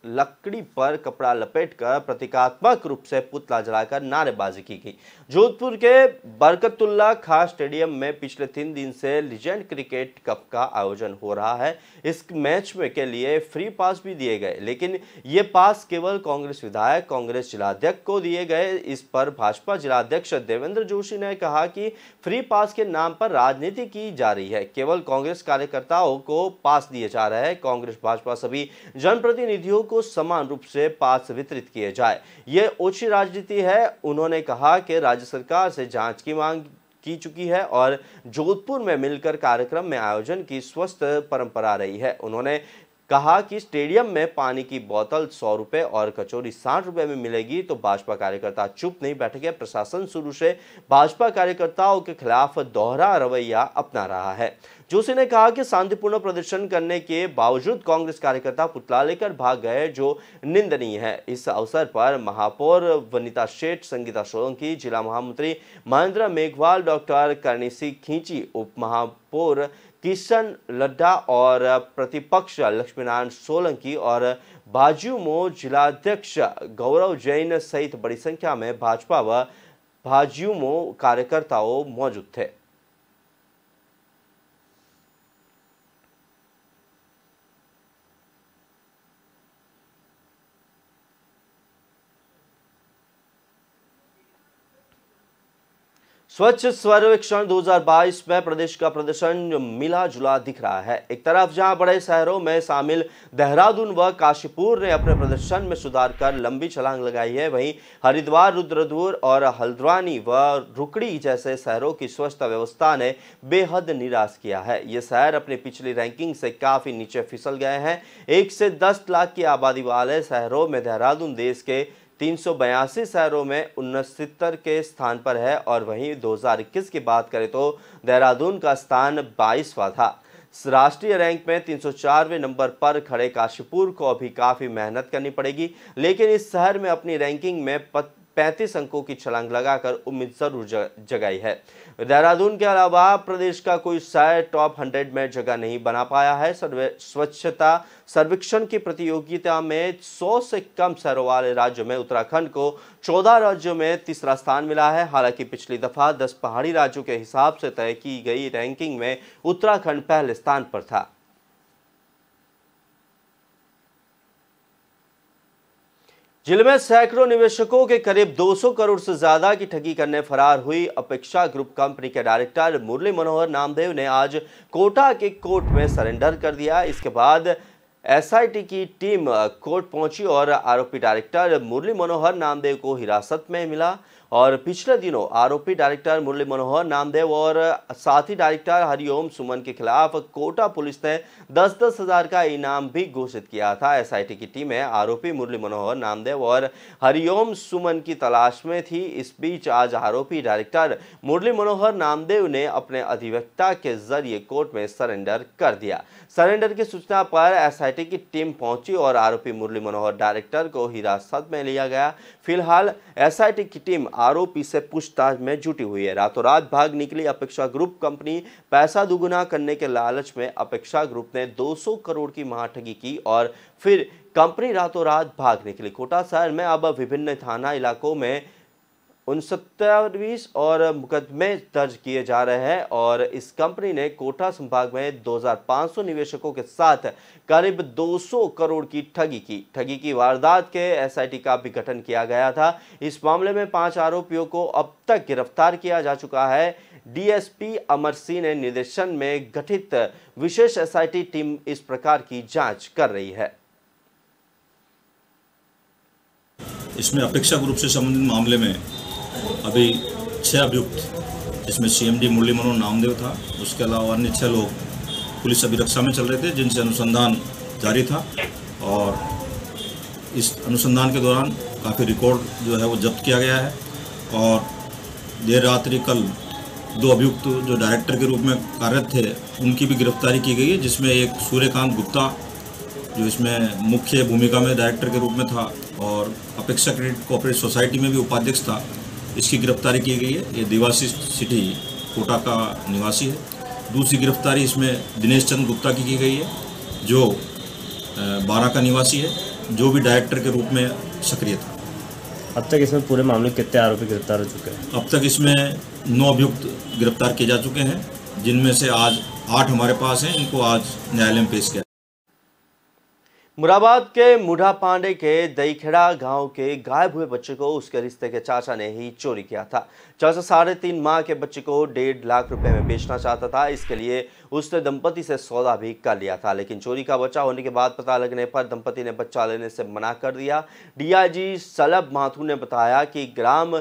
लकड़ी पर कपड़ा लपेटकर प्रतीकात्मक रूप से पुतला जलाकर नारेबाजी की गई। जोधपुर के बरकतुल्ला खां स्टेडियम में पिछले 3 दिन से लीजेंड क्रिकेट कप का आयोजन हो रहा है। इस मैच में के लिए फ्री पास भी दिए गए, लेकिन ये पास केवल कांग्रेस विधायक, कांग्रेस जिलाध्यक्ष को दिए गए। इस पर भाजपा जिलाध्यक्ष देवेंद्र जोशी ने कहा कि फ्री पास के नाम पर राजनीति की जा रही है, केवल कांग्रेस कार्यकर्ताओं को पास दिए जा रहे हैं। कांग्रेस भाजपा सभी जनप्रतिनिधियों को समान रूप से पास वितरित किए जाए, ये ओछी राजनीति है। उन्होंने कहा कि राज्य सरकार से जांच की मांग की चुकी है और जोधपुर में मिलकर कार्यक्रम में आयोजन की स्वस्थ परंपरा रही है। उन्होंने कहा कि स्टेडियम में पानी की बोतल 100 रुपए और कचौरी 60 रुपए में मिलेगी तो भाजपा कार्यकर्ता चुप नहीं बैठेंगे। प्रशासन शुरू से भाजपा कार्यकर्ताओं के खिलाफ दोहरा रवैया अपना रहा है। जोशी ने कहा कि शांतिपूर्ण प्रदर्शन करने के बावजूद कांग्रेस कार्यकर्ता पुतला लेकर भाग गए, जो निंदनीय है। इस अवसर पर महापौर वनिता शेठ, संगीता सोलंकी, जिला महामंत्री महेंद्र मेघवाल, डॉक्टर कर्णिसी खींची, उप महापौर किशन लड्डा और प्रतिपक्ष लक्ष्मीनारायण सोलंकी और भाजयुमो जिलाध्यक्ष गौरव जैन सहित बड़ी संख्या में भाजपा व भाजयुमो कार्यकर्ताओं मौजूद थे। स्वच्छ सर्वेक्षण 2022 में प्रदेश का प्रदर्शन मिला जुला दिख रहा है। एक तरफ जहां बड़े शहरों में शामिल देहरादून व काशीपुर ने अपने प्रदर्शन में सुधार कर लंबी छलांग लगाई है, वहीं हरिद्वार, रुद्रपुर और हल्द्वानी व रुकड़ी जैसे शहरों की स्वच्छता व्यवस्था ने बेहद निराश किया है। ये शहर अपनी पिछली रैंकिंग से काफी नीचे फिसल गए हैं। 1 से 10 लाख की आबादी वाले शहरों में देहरादून देश के 382 शहरों में 69 के स्थान पर है और वहीं 2021 की बात करें तो देहरादून का स्थान 22वां था। राष्ट्रीय रैंक में 304वें नंबर पर खड़े काशीपुर को अभी काफी मेहनत करनी पड़ेगी, लेकिन इस शहर में अपनी रैंकिंग में 35 अंकों की छलांग लगाकर उम्मीद जरूर जगाई है। देहरादून के अलावा प्रदेश का कोई शहर टॉप 100 में जगह नहीं बना पाया है। स्वच्छता सर्वेक्षण की प्रतियोगिता में 100 से कम शहरों वाले राज्यों में उत्तराखंड को 14 राज्यों में तीसरा स्थान मिला है। हालांकि पिछली दफा 10 पहाड़ी राज्यों के हिसाब से तय की गई रैंकिंग में उत्तराखंड पहले स्थान पर था। जिले में सैकड़ों निवेशकों के करीब 200 करोड़ से ज्यादा की ठगी करने फरार हुई अपेक्षा ग्रुप कंपनी के डायरेक्टर मुरली मनोहर नामदेव ने आज कोटा के कोर्ट में सरेंडर कर दिया। इसके बाद एसआईटी की टीम कोर्ट पहुंची और आरोपी डायरेक्टर मुरली मनोहर नामदेव को हिरासत में मिला और पिछले दिनों आरोपी डायरेक्टर मुरली मनोहर नामदेव और साथी डायरेक्टर हरिओम सुमन के खिलाफ कोटा पुलिस ने 10-10 हजार का इनाम भी घोषित किया था। एसआईटी की टीमें आरोपी मुरली मनोहर नामदेव और हरिओम सुमन की तलाश में थी। इस बीच आज आरोपी डायरेक्टर मुरली मनोहर नामदेव ने अपने अधिवक्ता के जरिए कोर्ट में सरेंडर कर दिया। सरेंडर की सूचना पर एसआईटी की टीम पहुंची और आरोपी मुरली मनोहर डायरेक्टर को हिरासत में लिया गया। फिलहाल एसआईटी की टीम आरोपी से पूछताछ में जुटी हुई है। रातों रात भाग निकली अपेक्षा ग्रुप कंपनी। पैसा दुगुना करने के लालच में अपेक्षा ग्रुप ने 200 करोड़ की महाठगी की और फिर कंपनी रातों रात भाग निकली। कोटा शहर में अब विभिन्न थाना इलाकों में 69 और मुकदमे दर्ज किए जा रहे हैं और इस कंपनी ने कोटा संभाग में 2500 निवेशकों के साथ करीब 200 करोड़ की ठगी की वारदात के एसआईटी का भी गठन किया गया था। इस मामले में 5 आरोपियों को अब तक गिरफ्तार किया जा चुका है। डीएसपी अमर सिंह ने निर्देशन में गठित विशेष एसआईटी टीम इस प्रकार की जांच कर रही है। इसमें अपेक्षा ग्रुप से संबंधित मामले में अभी 6 अभियुक्त, जिसमें सीएमडी मुरली मनोहर नामदेव था, उसके अलावा अन्य 6 लोग पुलिस अभिरक्षा में चल रहे थे, जिनसे अनुसंधान जारी था और इस अनुसंधान के दौरान काफ़ी रिकॉर्ड जो है वो जब्त किया गया है। और देर रात्रि कल 2 अभियुक्त जो डायरेक्टर के रूप में कार्यरत थे, उनकी भी गिरफ्तारी की गई है, जिसमें एक सूर्यकांत गुप्ता जो इसमें मुख्य भूमिका में डायरेक्टर के रूप में था और अपेक्षा क्रेडिट कोऑपरेटिव सोसाइटी में भी उपाध्यक्ष था, इसकी गिरफ्तारी की गई है। ये देवासी सिटी कोटा का निवासी है। दूसरी गिरफ्तारी इसमें दिनेश चंद्र गुप्ता की गई है, जो 12 का निवासी है, जो भी डायरेक्टर के रूप में सक्रिय था। अब तक इसमें पूरे मामले कितने आरोपी गिरफ्तार हो चुके हैं? अब तक इसमें 9 अभियुक्त गिरफ्तार किए जा चुके हैं, जिनमें से आज 8 हमारे पास हैं। इनको आज न्यायालय में पेश किया। मुरादाबाद के मुढ़ा पांडे के दईखेड़ा गांव के गायब हुए बच्चे को उसके रिश्ते के चाचा ने ही चोरी किया था। चाचा 3.5 माह के बच्चे को 1.5 लाख रुपए में बेचना चाहता था। इसके लिए उसने दंपति से सौदा भी कर लिया था, लेकिन चोरी का बच्चा होने के बाद पता लगने पर दंपति ने बच्चा लेने से मना कर दिया। डीआईजी सलभ माथुर ने बताया कि ग्राम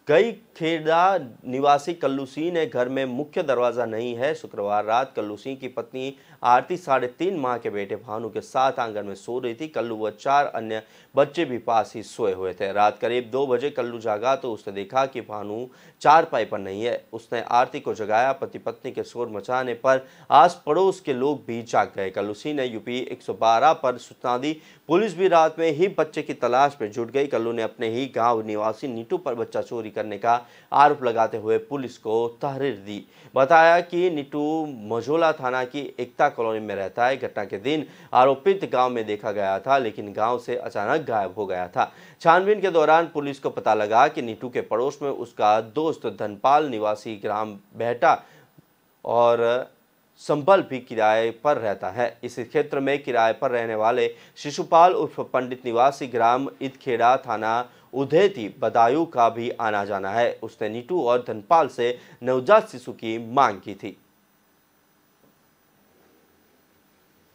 गई खेड़ा निवासी कल्लू सिंह ने घर में मुख्य दरवाजा नहीं है। शुक्रवार रात कल्लू सिंह की पत्नी आरती 3.5 माह के बेटे भानु के साथ आंगन में सो रही थी। कल्लू व 4 अन्य बच्चे भी पास ही सोए हुए थे। रात करीब 2 बजे कल्लू जागा तो उसने देखा कि भानु चारपाई पर नहीं है। उसने आरती को जगाया। पति पत्नी के शोर मचाने पर आस पड़ोस के लोग भी जाग गए। कल्लू सिंह ने यूपी 112 पर सूचना दी। पुलिस भी रात में ही बच्चे की तलाश में जुट गई। कल्लू ने अपने ही गांव निवासी नीटू पर बच्चा चोरी करने का आरोप लगाते हुए पुलिस को तहरीर दी। बताया कि नीटू मझोला थाना की एकता कॉलोनी में रहता है। घटना के दिन आरोपित गांव में देखा गया था, लेकिन गांव से अचानक गायब हो गया था। छानबीन के दौरान पुलिस को पता लगा कि नीटू के पड़ोस में उसका दोस्त धनपाल निवासी ग्राम बेहटा और संबल भी किराए पर रहता है। इस क्षेत्र में किराए पर रहने वाले शिशुपाल उर्फ पंडित निवासी ग्राम इदखेड़ा थाना उधेती बदायूं का भी आना जाना है। उसने नीटू और धनपाल से नवजात शिशु की मांग की थी।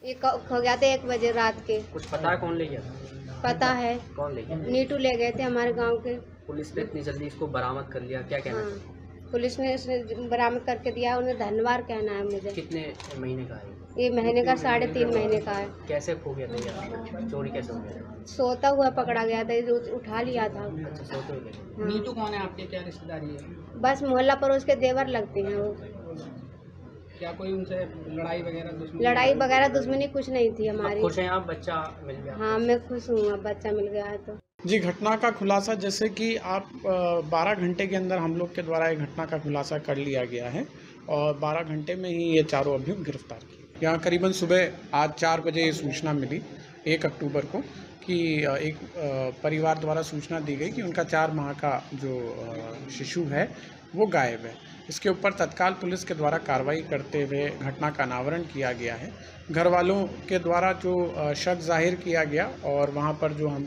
ये खो गया था 1 बजे रात के। कुछ पता है कौन ले गया था? पता है, कौन ले गया? नीटू ले गए थे हमारे गांव के। पुलिस ने इतनी जल्दी इसको बरामद कर लिया, क्या कहना है? पुलिस ने इसने बरामद करके दिया, उन्हें धन्यवाद कहना है मुझे। कितने महीने का है ये? महीने का 3.5 महीने का है। कैसे खो गया था? चोरी कैसे हो गया? सोता हुआ पकड़ा गया था, उठा लिया था। अच्छा, सोते हुए। नीटू कौन है आपके, क्या रिश्तेदारी है? बस मोहल्ला पड़ोस के देवर लगते हैं वो। क्या कोई उनसे लड़ाई वगैरह दुश्मनी कुछ नहीं थी हमारी। खुश हैं आप, बच्चा मिल गया? हाँ मैं खुश हूँ, अब बच्चा मिल गया है। तो जी, घटना का खुलासा जैसे कि आप 12 घंटे के अंदर हम लोग के द्वारा एक घटना का खुलासा कर लिया गया है और 12 घंटे में ही ये चारों अभियुक्त गिरफ्तार किए। यहाँ करीबन सुबह आज 4 बजे ये सूचना मिली 1 अक्टूबर को कि एक परिवार द्वारा सूचना दी गई कि उनका 4 माह का जो शिशु है वो गायब है। इसके ऊपर तत्काल पुलिस के द्वारा कार्रवाई करते हुए घटना का अनावरण किया गया है। घर वालों के द्वारा जो शक जाहिर किया गया और वहाँ पर जो हम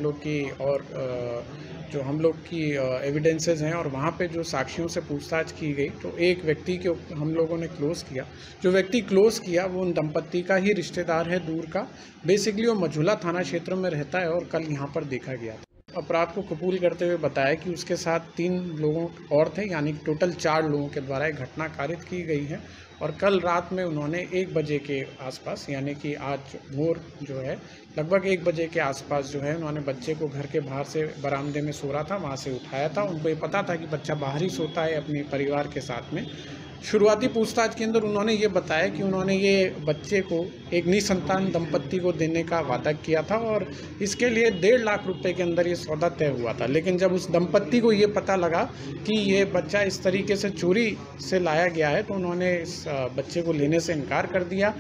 लोग की एविडेंसेस हैं और वहाँ पे जो साक्षियों से पूछताछ की गई तो एक व्यक्ति के हम लोगों ने क्लोज किया। जो व्यक्ति क्लोज किया वो उन दंपत्ति का ही रिश्तेदार है, दूर का। बेसिकली वो मझोला थाना क्षेत्र में रहता है और कल यहाँ पर देखा गया था। अपराध को कबूल करते हुए बताया कि उसके साथ 3 लोगों और थे, यानी टोटल 4 लोगों के द्वारा एक घटना कारित की गई है और कल रात में उन्होंने 1 बजे के आसपास, यानी कि आज भोर जो है लगभग 1 बजे के आसपास जो है उन्होंने बच्चे को घर के बाहर से बरामदे में सो रहा था वहाँ से उठाया था। उनको ये पता था कि बच्चा बाहर ही सोता है अपने परिवार के साथ में। शुरुआती पूछताछ के अंदर उन्होंने ये बताया कि उन्होंने ये बच्चे को एक निसंतान दंपत्ति को देने का वादा किया था और इसके लिए 1.5 लाख रुपए के अंदर ये सौदा तय हुआ था। लेकिन जब उस दंपत्ति को ये पता लगा कि ये बच्चा इस तरीके से चोरी से लाया गया है तो उन्होंने इस बच्चे को लेने से इनकार कर दिया।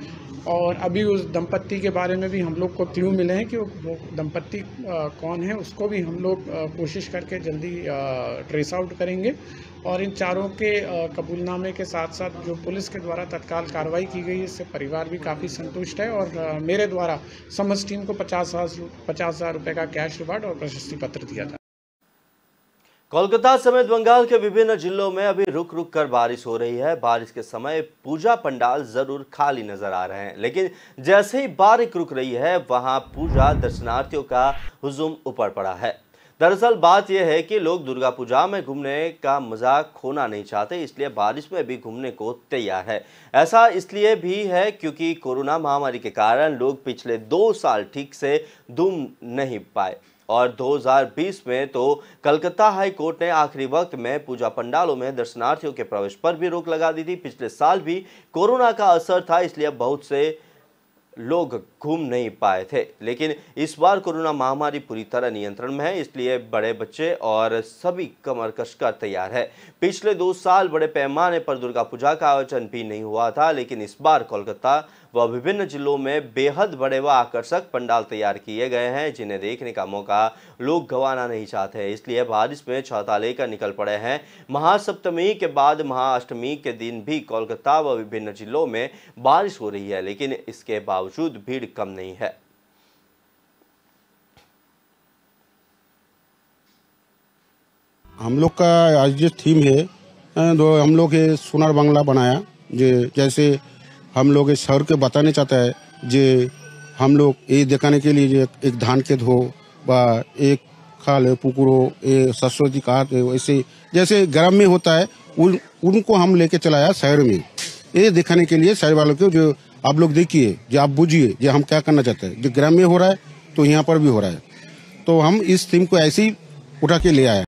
और अभी उस दंपत्ति के बारे में भी हम लोग को क्लू मिले हैं कि वो दंपत्ति कौन है, उसको भी हम लोग कोशिश करके जल्दी ट्रेस आउट करेंगे। और इन चारों के कबूलनामे के साथ साथ जो पुलिस के द्वारा तत्काल कार्रवाई की गई, इससे परिवार भी काफ़ी संतुष्ट है और मेरे द्वारा समस्त टीम को 50,000 रुपये का कैश रिवार्ड और प्रशस्ति पत्र दिया था। कोलकाता समेत बंगाल के विभिन्न जिलों में अभी रुक रुक कर बारिश हो रही है। बारिश के समय पूजा पंडाल जरूर खाली नजर आ रहे हैं, लेकिन जैसे ही बारिश रुक रही है वहां पूजा दर्शनार्थियों का हुजूम ऊपर पड़ा है। दरअसल बात यह है कि लोग दुर्गा पूजा में घूमने का मजा खोना नहीं चाहते, इसलिए बारिश में भी घूमने को तैयार है। ऐसा इसलिए भी है क्योंकि कोरोना महामारी के कारण लोग पिछले 2 साल ठीक से घूम नहीं पाए और 2020 में तो कलकत्ता हाई कोर्ट ने आखिरी वक्त में पूजा पंडालों में दर्शनार्थियों के प्रवेश पर भी रोक लगा दी थी। पिछले साल भी कोरोना का असर था, इसलिए बहुत से लोग घूम नहीं पाए थे, लेकिन इस बार कोरोना महामारी पूरी तरह नियंत्रण में है, इसलिए बड़े बच्चे और सभी कमर कसकर तैयार है। पिछले 2 साल बड़े पैमाने पर दुर्गा पूजा का आयोजन भी नहीं हुआ था, लेकिन इस बार कोलकाता व विभिन्न जिलों में बेहद बड़े व आकर्षक पंडाल तैयार किए गए हैं, जिन्हें देखने का मौका लोग गंवाना नहीं चाहते। इसलिए बारिश में छाता लेकर निकल पड़े हैं। महासप्तमी के बाद महाअष्टमी के दिन भी कोलकाता व विभिन्न जिलों में बारिश हो रही है, लेकिन इसके बावजूद भीड़ कम नहीं है। हम लोग का आज जो थीम है, तो हम लोग ये सोनार बांग्ला बनाया, जैसे हम लोग शहर के बताने चाहता है, जे हम लोग ये दिखाने के लिए एक धान खेत हो व एक खाल पुकुर हो, ये सरस्वती घाट है, वैसे जैसे ग्राम में होता है उनको हम लेके चलाया शहर में, ये दिखाने के लिए शहर वालों को, जो आप लोग देखिए, जो आप बुझिए, जो हम क्या करना चाहते हैं। जो ग्राम में हो रहा है तो यहाँ पर भी हो रहा है, तो हम इस थीम को ऐसे ही उठा के ले आए।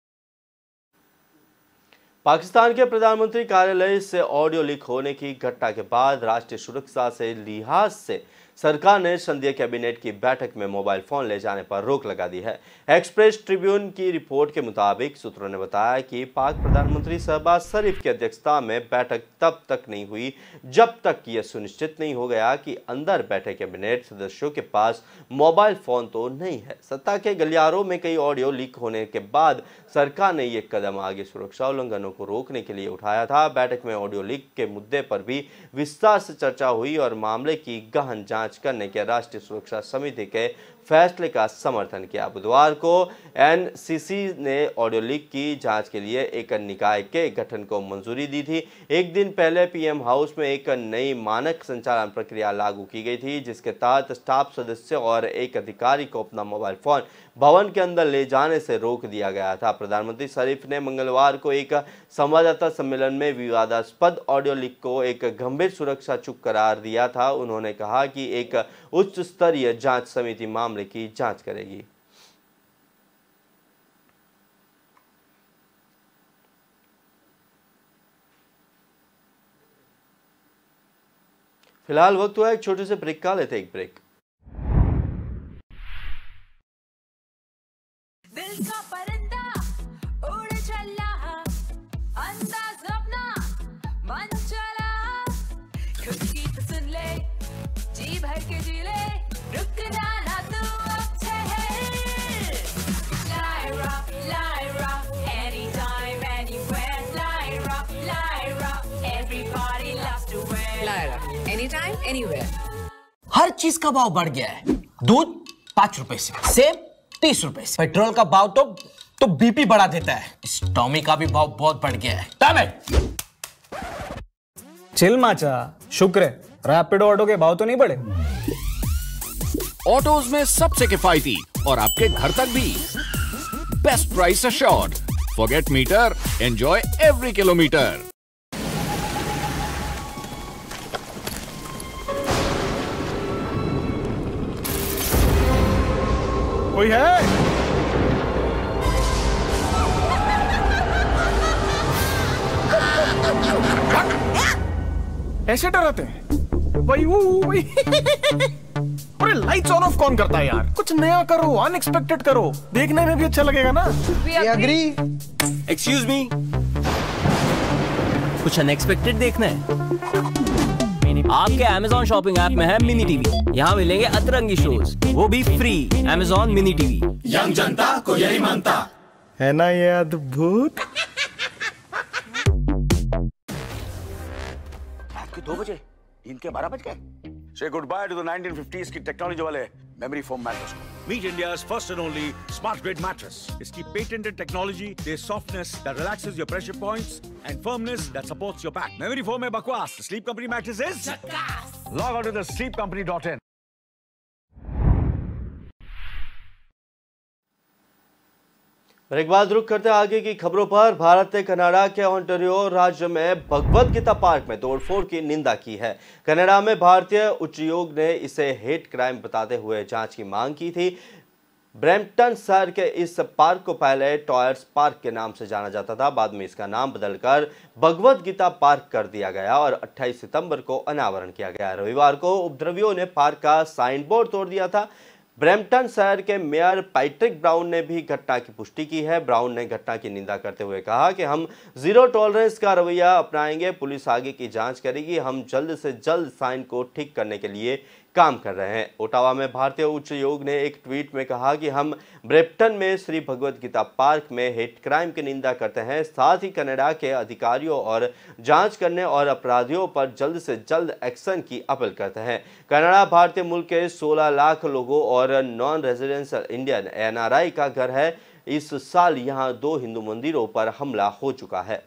पाकिस्तान के प्रधानमंत्री कार्यालय से ऑडियो लीक होने की घटना के बाद राष्ट्रीय सुरक्षा से लिहाज से सरकार ने संसदीय कैबिनेट की बैठक में मोबाइल फोन ले जाने पर रोक लगा दी है। एक्सप्रेस ट्रिब्यून की रिपोर्ट के मुताबिक सूत्रों ने बताया कि पाक प्रधानमंत्री शहबाज शरीफ की अध्यक्षता में बैठक तब तक नहीं हुई जब तक यह सुनिश्चित नहीं हो गया कि अंदर बैठे कैबिनेट सदस्यों के पास मोबाइल फोन तो नहीं है। सत्ता के गलियारों में कई ऑडियो लीक होने के बाद सरकार ने यह कदम आगे सुरक्षा उल्लंघनों को रोकने के लिए उठाया था। बैठक में ऑडियो लीक के मुद्दे पर भी विस्तार से चर्चा हुई और मामले की गहन जांच करने के राष्ट्रीय सुरक्षा समिति के फैसले का समर्थन किया। बुधवार को एनसीसी ने ऑडियो लीक की जांच के लिए एक निकाय के गठन को मंजूरी दी थी। एक दिन पहले पीएम हाउस में एक नई मानक संचालन प्रक्रिया लागू की गई थी, जिसके तहत स्टाफ सदस्य और एक अधिकारी को अपना मोबाइल फोन भवन के अंदर ले जाने से रोक दिया गया था। प्रधानमंत्री शरीफ ने मंगलवार को एक संवाददाता सम्मेलन में विवादास्पद ऑडियो लीक को एक गंभीर सुरक्षा चूक करार दिया था। उन्होंने कहा कि एक उच्च स्तरीय जांच समिति मामले की जांच करेगी। फिलहाल वक्त हुआ एक छोटे से ब्रेक का, लेते एक ब्रेक। दिल का परिंदा उड़ चला, अंदाज अपना मन चला, खुद की तो सुन ले, जी भर के जी ले, रुकना ना तू अब ठहर। Lyra, anytime, anywhere. Lyra, everybody loves to wear. Lyra, anytime, anywhere. हर चीज का भाव बढ़ गया है। दूध 5 रुपए से, सेब 30 रुपए से, पेट्रोल का भाव तो बीपी बढ़ा देता है। इस टॉमी का भी भाव बहुत बढ़ गया है। चिल माचा, शुक्र है रैपिडो ऑटो के भाव तो नहीं बढ़े। ऑटोज में सबसे किफायती और आपके घर तक भी best price assured. Forget meter, enjoy every kilometre. कोई है? ऐसे डराते हैं भाई वही। अरे लाइट्स ऑन ऑफ कौन करता है यार? कुछ नया करो, अनएक्सपेक्टेड करो, देखने में भी अच्छा लगेगा ना। We agree. Excuse me. कुछ अनएक्सपेक्टेड देखना है? आपके Amazon शॉपिंग ऐप में है मिनी टीवी। यहाँ मिलेंगे अतरंगी शोज, वो भी free. Amazon mini TV, young जनता को यही मानता है ना ये अद्भुत। रात के 2 बजे, दिन के 12 बज गए। Say goodbye to the 1950s की टेक्नोलॉजी वाले मेमोरी फोम मैट्रेस को। Meet India's first and only smart grid mattress. इसकी patented technology, their softness that relaxes your pressure points and firmness that supports your back. Memory foam है बकवास। The Sleep Company mattress is झक्कास। Log on to the sleepcompany.in. Break बाद रुक करते आगे की खबरों पर। भारत ने कनाडा के ओंटारियो राज्य में भगवत गीता पार्क में तोड़फोड़ की निंदा की है। कनाडा में भारतीय उच्च न्यायालय ने इसे हेट क्राइम बताते हुए जांच की मांग की थी। ब्रैम्पटन शहर के इस पार्क को पहले टॉयर्स पार्क के नाम से जाना जाता था। बाद में इसका नाम बदलकर भगवत गीता पार्क कर दिया गया और 28 सितंबर को अनावरण किया गया। रविवार को उपद्रवियों ने पार्क का साइन बोर्ड तोड़ दिया था। ब्रैम्पटन शहर के मेयर पैट्रिक ब्राउन ने भी घटना की पुष्टि की है। ब्राउन ने घटना की निंदा करते हुए कहा कि हम जीरो टॉलरेंस का रवैया अपनाएंगे, पुलिस आगे की जांच करेगी, हम जल्द से जल्द साइन को ठीक करने के लिए काम कर रहे हैं। ओटावा में भारतीय उच्च न्यायालय ने एक ट्वीट में कहा कि हम ब्रैम्पटन में श्री भगवत गीता पार्क में हेट क्राइम की निंदा करते हैं, साथ ही कनाडा के अधिकारियों और जांच करने और अपराधियों पर जल्द से जल्द एक्शन की अपील करते हैं। कनाडा भारतीय मूल के 16 लाख लोगों और नॉन रेजिडेंशियल इंडियन NRI का घर है। इस साल यहां 2 हिंदू मंदिरों पर हमला हो चुका है।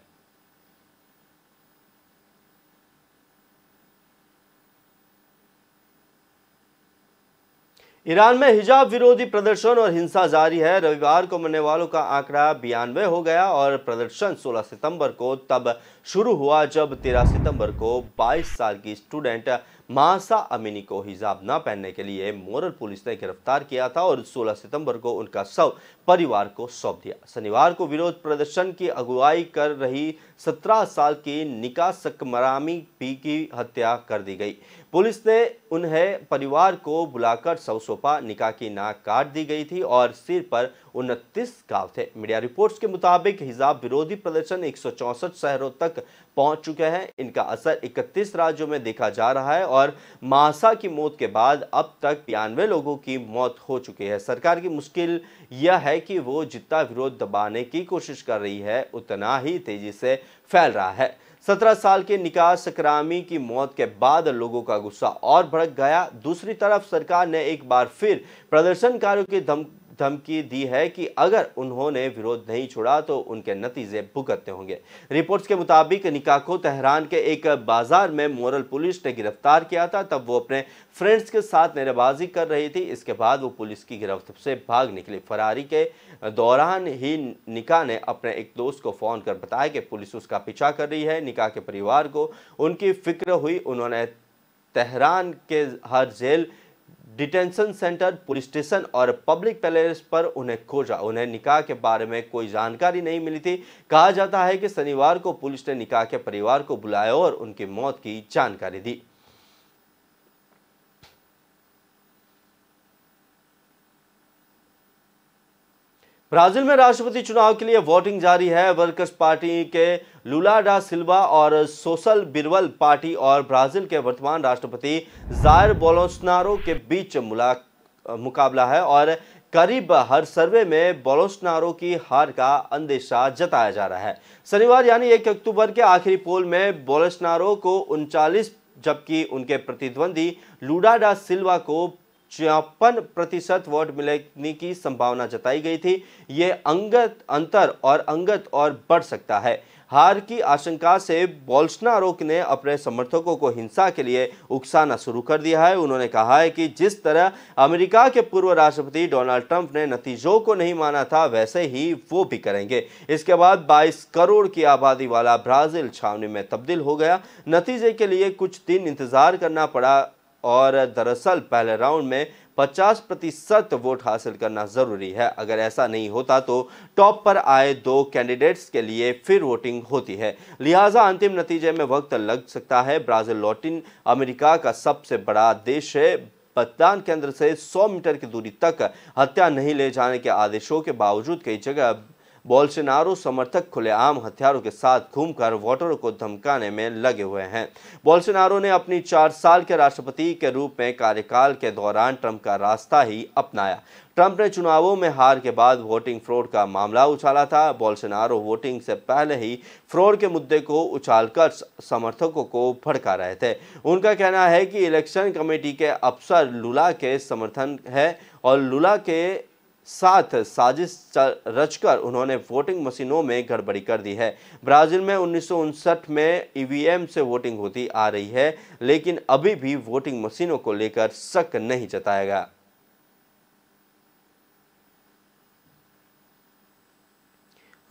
ईरान में हिजाब विरोधी प्रदर्शन और हिंसा जारी है। रविवार को मरने वालों का आंकड़ा 92 हो गया और प्रदर्शन 16 सितंबर को तब शुरू हुआ जब 13 सितंबर को 22 साल की स्टूडेंट मासा अमीनी को हिजाब न पहनने के लिए मोरल पुलिस ने गिरफ्तार किया था और 16 सितंबर को उनका शव परिवार को सौंप दिया। शनिवार को विरोध प्रदर्शन की अगुवाई कर रही 17 साल की निका सकमरामी पी की हत्या कर दी गई। पुलिस ने उन्हें परिवार को बुलाकर शव सौंपा। निका की नाक काट दी गई थी और सिर पर 29 घाव थे। मीडिया रिपोर्ट्स के मुताबिक हिजाब विरोधी प्रदर्शन 164 शहरों तक पहुंच चुके हैं। इनका असर 31 राज्यों में देखा जा रहा है और मासा की मौत के बाद अब तक 92 लोगों की मौत हो चुकी है। सरकार की मुश्किल यह है कि वो जितना विरोध दबाने की कोशिश कर रही है उतना ही तेजी से फैल रहा है। 17 साल के निका सकरामी की मौत के बाद लोगों का गुस्सा और भड़क गया। दूसरी तरफ सरकार ने एक बार फिर प्रदर्शनकारियों की धमकी दी है कि अगर उन्होंने विरोध नहीं छोड़ा तो उनके नतीजे भुगतने होंगे। रिपोर्ट्स के मुताबिक निका को तेहरान के एक बाजार में मोरल पुलिस ने गिरफ्तार किया था। तब वो अपने फ्रेंड्स के साथ नारेबाजी कर रही थी। इसके बाद वो पुलिस की गिरफ्त से भाग निकली। फरारी के दौरान ही निका ने अपने एक दोस्त को फोन कर बताया कि पुलिस उसका पीछा कर रही है। निका के परिवार को उनकी फिक्र हुई। उन्होंने तेहरान के हर jail, detention centre, police station और पब्लिक पैलेस पर उन्हें खोजा। उन्हें निका के बारे में कोई जानकारी नहीं मिली थी। कहा जाता है कि शनिवार को पुलिस ने निका के परिवार को बुलाया और उनकी मौत की जानकारी दी। ब्राजील में राष्ट्रपति चुनाव के लिए वोटिंग जारी है। वर्कर्स पार्टी के लुला डा सिल्वा और सोशल बिरवल पार्टी और ब्राजील के वर्तमान राष्ट्रपति जायर बोलोसनारो के बीच मुकाबला है और करीब हर सर्वे में बोलोसनारो की हार का अंदेशा जताया जा रहा है। शनिवार यानी 1 अक्टूबर के आखिरी पोल में बोलोसनारो को 39 जबकि उनके प्रतिद्वंदी लुला डा सिल्वा को 54% वोट मिलने की संभावना जताई गई थी। ये अंतर और बढ़ सकता है। हार की आशंका से बोल्सोनारो ने अपने समर्थकों को हिंसा के लिए उकसाना शुरू कर दिया है। उन्होंने कहा है कि जिस तरह अमेरिका के पूर्व राष्ट्रपति डोनाल्ड ट्रंप ने नतीजों को नहीं माना था वैसे ही वो भी करेंगे। इसके बाद 22 करोड़ की आबादी वाला ब्राजील छावनी में तब्दील हो गया। नतीजे के लिए कुछ दिन इंतजार करना पड़ा और दरअसल पहले राउंड में 50% वोट हासिल करना जरूरी है। अगर ऐसा नहीं होता तो टॉप पर आए 2 कैंडिडेट्स के लिए फिर वोटिंग होती है। लिहाजा अंतिम नतीजे में वक्त लग सकता है। ब्राजील लैटिन अमेरिका का सबसे बड़ा देश है। मतदान केंद्र से 100 मीटर की दूरी तक हत्या नहीं ले जाने के आदेशों के बावजूद कई जगह बोल्सोनारो समर्थक खुलेआम हथियारों के साथ घूमकर वोटरों को धमकाने में लगे हुए हैं। बोल्सोनारो ने अपनी 4 साल के राष्ट्रपति के रूप में कार्यकाल के दौरान ट्रंप का रास्ता ही अपनाया। ट्रंप ने चुनावों में हार के बाद वोटिंग फ्रॉड का मामला उछाला था। बोल्सोनारो वोटिंग से पहले ही फ्रॉड के मुद्दे को उछालकर समर्थकों को भड़का रहे थे। उनका कहना है कि इलेक्शन कमेटी के अफसर लुला के समर्थन है और लुला के साथ साजिश रचकर उन्होंने वोटिंग मशीनों में गड़बड़ी कर दी है। ब्राजील में 1959 में ईवीएम से वोटिंग होती आ रही है, लेकिन अभी भी वोटिंग मशीनों को लेकर शक नहीं जताया गया।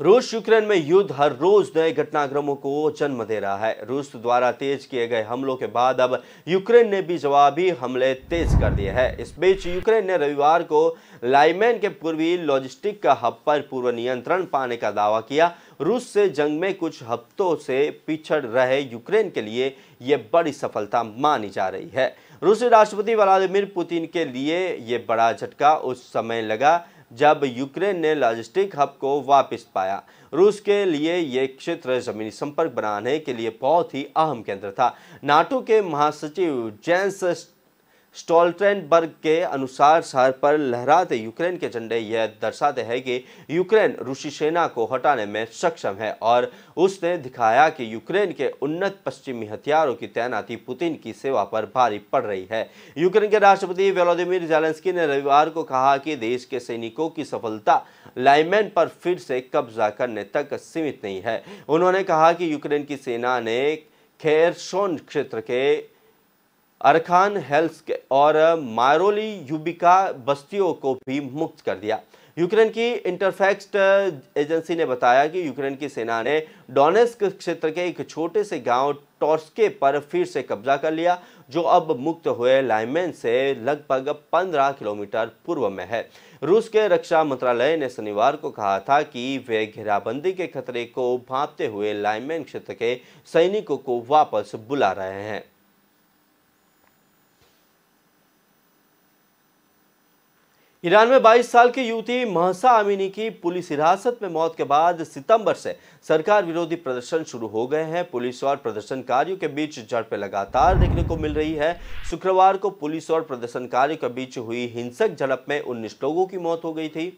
रूस यूक्रेन में युद्ध हर रोज नए घटनाक्रमों को जन्म दे रहा है। रूस द्वारा तेज किए गए हमलों के बाद अब यूक्रेन ने भी जवाबी हमले तेज कर दिए हैं। इस बीच यूक्रेन ने रविवार को लाइमेन के पूर्वी लॉजिस्टिक का हब पर पूर्व नियंत्रण पाने का दावा किया। रूस से जंग में कुछ हफ्तों से पिछड़ रहे यूक्रेन के लिए यह बड़ी सफलता मानी जा रही है। रूसी राष्ट्रपति व्लादिमीर पुतिन के लिए यह बड़ा झटका उस समय लगा जब यूक्रेन ने लॉजिस्टिक हब को वापस पाया। रूस के लिए यह क्षेत्र जमीनी संपर्क बनाने के लिए बहुत ही अहम केंद्र था। नाटो के महासचिव जेंस स्टोल्टेनबर्ग के अनुसार शहर पर लहराते यूक्रेन के झंडे यह दर्शाते हैं कि यूक्रेन रूसी सेना को हटाने में सक्षम है और उसने दिखाया कि यूक्रेन के उन्नत पश्चिमी हथियारों की तैनाती पुतिन की सेवा पर भारी पड़ रही है। यूक्रेन के राष्ट्रपति वोलोदिमीर ज़ेलेंस्की ने रविवार को कहा कि देश के सैनिकों की सफलता लाइमेन पर फिर से कब्जा करने तक सीमित नहीं है। उन्होंने कहा कि यूक्रेन की सेना ने खेरसोन क्षेत्र के अरखान हेल्स और मायरोली यूबिका बस्तियों को भी मुक्त कर दिया। यूक्रेन की इंटरफैक्ट एजेंसी ने बताया कि यूक्रेन की सेना ने डोनेस्क क्षेत्र के एक छोटे से गांव टॉर्स्के पर फिर से कब्जा कर लिया, जो अब मुक्त हुए लाइमेन से लगभग 15 किलोमीटर पूर्व में है। रूस के रक्षा मंत्रालय ने शनिवार को कहा था कि वे घेराबंदी के खतरे को भांपते हुए लाइमेन क्षेत्र के सैनिकों को वापस बुला रहे हैं। ईरान में 22 साल की युवती महसा अमीनी की पुलिस हिरासत में मौत के बाद सितंबर से सरकार विरोधी प्रदर्शन शुरू हो गए हैं। पुलिस और प्रदर्शनकारियों के बीच झड़पें लगातार देखने को मिल रही है। शुक्रवार को पुलिस और प्रदर्शनकारियों के बीच हुई हिंसक झड़प में 19 लोगों की मौत हो गई थी।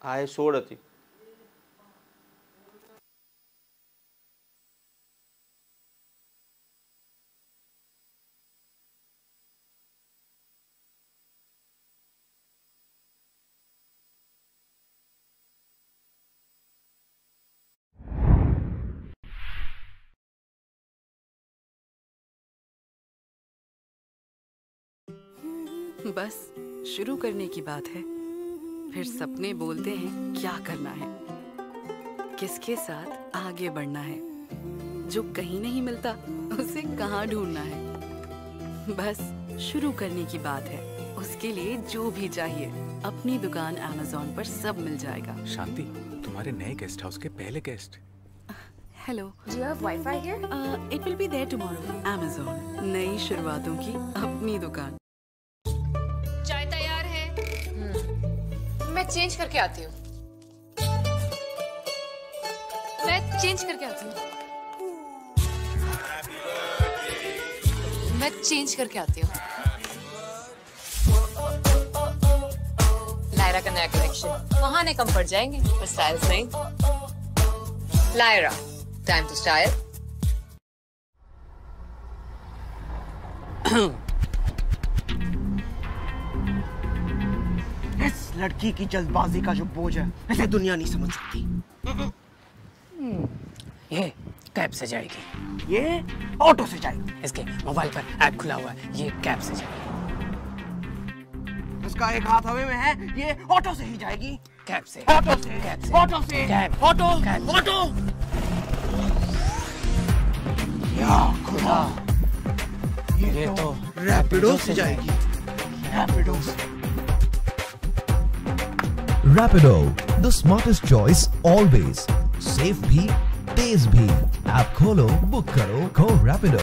आए 16 थी। बस शुरू करने की बात है, फिर सपने बोलते हैं क्या करना है, किसके साथ आगे बढ़ना है, जो कहीं नहीं मिलता उसे कहाँ ढूंढना है। बस शुरू करने की बात है, उसके लिए जो भी चाहिए अपनी दुकान Amazon पर सब मिल जाएगा। शांति, तुम्हारे नए गेस्ट हाउस के पहले guest. Hello, do you have Wi-Fi here? It will be there tomorrow. Amazon, नई शुरुआतों की अपनी दुकान। चाय तैयार है। मैं चेंज करके आती हूँ। मैं चेंज करके आती हूँ। मैं चेंज करके आती हूँ। लायरा का नया कलेक्शन, बहाने कम पड़ जाएंगे पर स्टाइल्स नहीं। Lyra, time to style. इस लड़की की जल्दबाजी का जो बोझ है, इसे दुनिया नहीं समझ सकती। ये कैब से जाएगी, ये ऑटो से जाएगी। इसके मोबाइल पर ऐप खुला हुआ है, ये कैब से जाएगी। उसका एक हाथ हवा में है, ये ऑटो से ही जाएगी। कैब से, ऑटो से, कैब से, ऑटो से, कैब, ऑटो, कैब। ऑटो। या खुदा, ये तो रैपिडो से जाएगी। रैपिडो से। Rapido, the smartest choice always. Safe भी, तेज भी। ऐप खोलो, बुक करो, खो Rapido।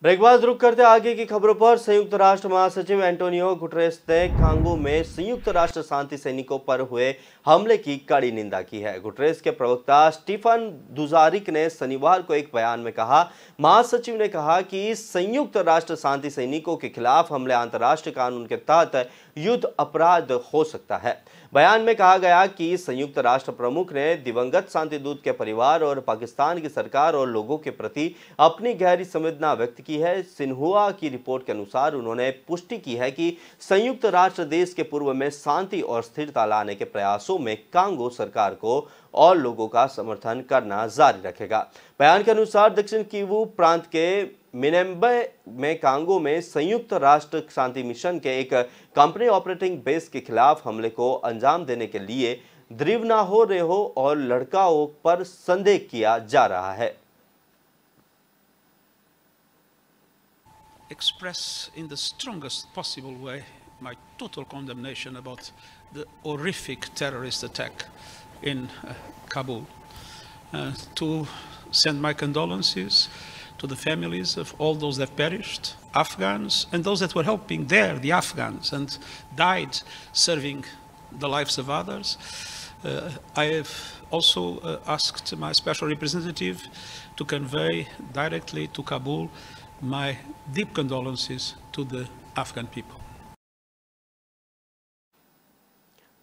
ब्रेक बाद रुक करते आगे की खबरों पर। संयुक्त राष्ट्र महासचिव एंटोनियो गुटेरेस ने कांगो में संयुक्त राष्ट्र शांति सैनिकों पर हुए हमले की कड़ी निंदा की है। गुटेरेस के प्रवक्ता स्टीफन दुजारिक ने शनिवार को एक बयान में कहा, महासचिव ने कहा कि संयुक्त राष्ट्र शांति सैनिकों के खिलाफ हमले अंतर्राष्ट्रीय कानून के तहत युद्ध अपराध हो सकता है। बयान में कहा गया कि संयुक्त राष्ट्र प्रमुख ने दिवंगत शांति दूत के परिवार और पाकिस्तान की सरकार और लोगों के प्रति अपनी गहरी संवेदना व्यक्त की है। सिन्हुआ की रिपोर्ट के अनुसार उन्होंने पुष्टि की है कि संयुक्त राष्ट्र देश के पूर्व में शांति और स्थिरता लाने के प्रयासों में कांगो सरकार को और लोगों का समर्थन करना जारी रखेगा। बयान के अनुसार दक्षिण किवू प्रांत के मिनेम्बे में कांगो में संयुक्त राष्ट्र शांति मिशन के एक कंपनी ऑपरेटिंग बेस के खिलाफ हमले को अंजाम देने के लिए द्रिवनाहो रेहो और लड़काओं पर संदेह किया जा रहा है। Express in the strongest possible way my total condemnation about the horrific terrorist attack in Kabul. To send my condolences to the families of all those that perished, Afghans, and those that were helping there, the Afghans, and died serving the lives of others. I have also asked my special representative to convey directly to Kabul my deep condolences to the Afghan people.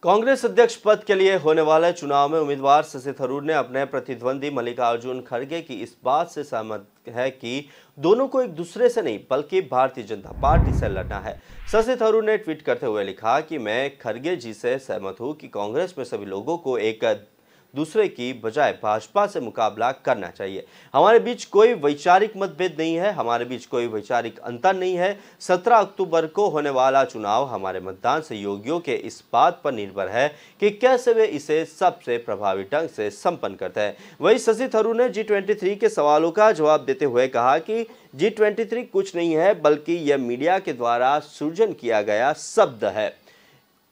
Congress अध्यक्ष पद के लिए होने वाले चुनाव में उम्मीदवार शशि थरूर ने अपने प्रतिद्वंदी मल्लिकार्जुन खड़गे की इस बात से सहमत है कि दोनों को एक दूसरे से नहीं बल्कि भारतीय जनता पार्टी से लड़ना है। शशि थरूर ने ट्वीट करते हुए लिखा कि मैं खड़गे जी से सहमत हूं कि कांग्रेस में सभी लोगों को एक दूसरे की बजाय भाजपा से मुकाबला करना चाहिए। हमारे बीच कोई वैचारिक मतभेद नहीं है, हमारे बीच कोई वैचारिक अंतर नहीं है। 17 अक्टूबर को होने वाला चुनाव हमारे मतदान सहयोगियों के इस बात पर निर्भर है कि कैसे वे इसे सबसे प्रभावी ढंग से संपन्न करते हैं। वहीं शशि थरूर ने G23 के सवालों का जवाब देते हुए कहा कि G23 कुछ नहीं है बल्कि यह मीडिया के द्वारा सृजन किया गया शब्द है।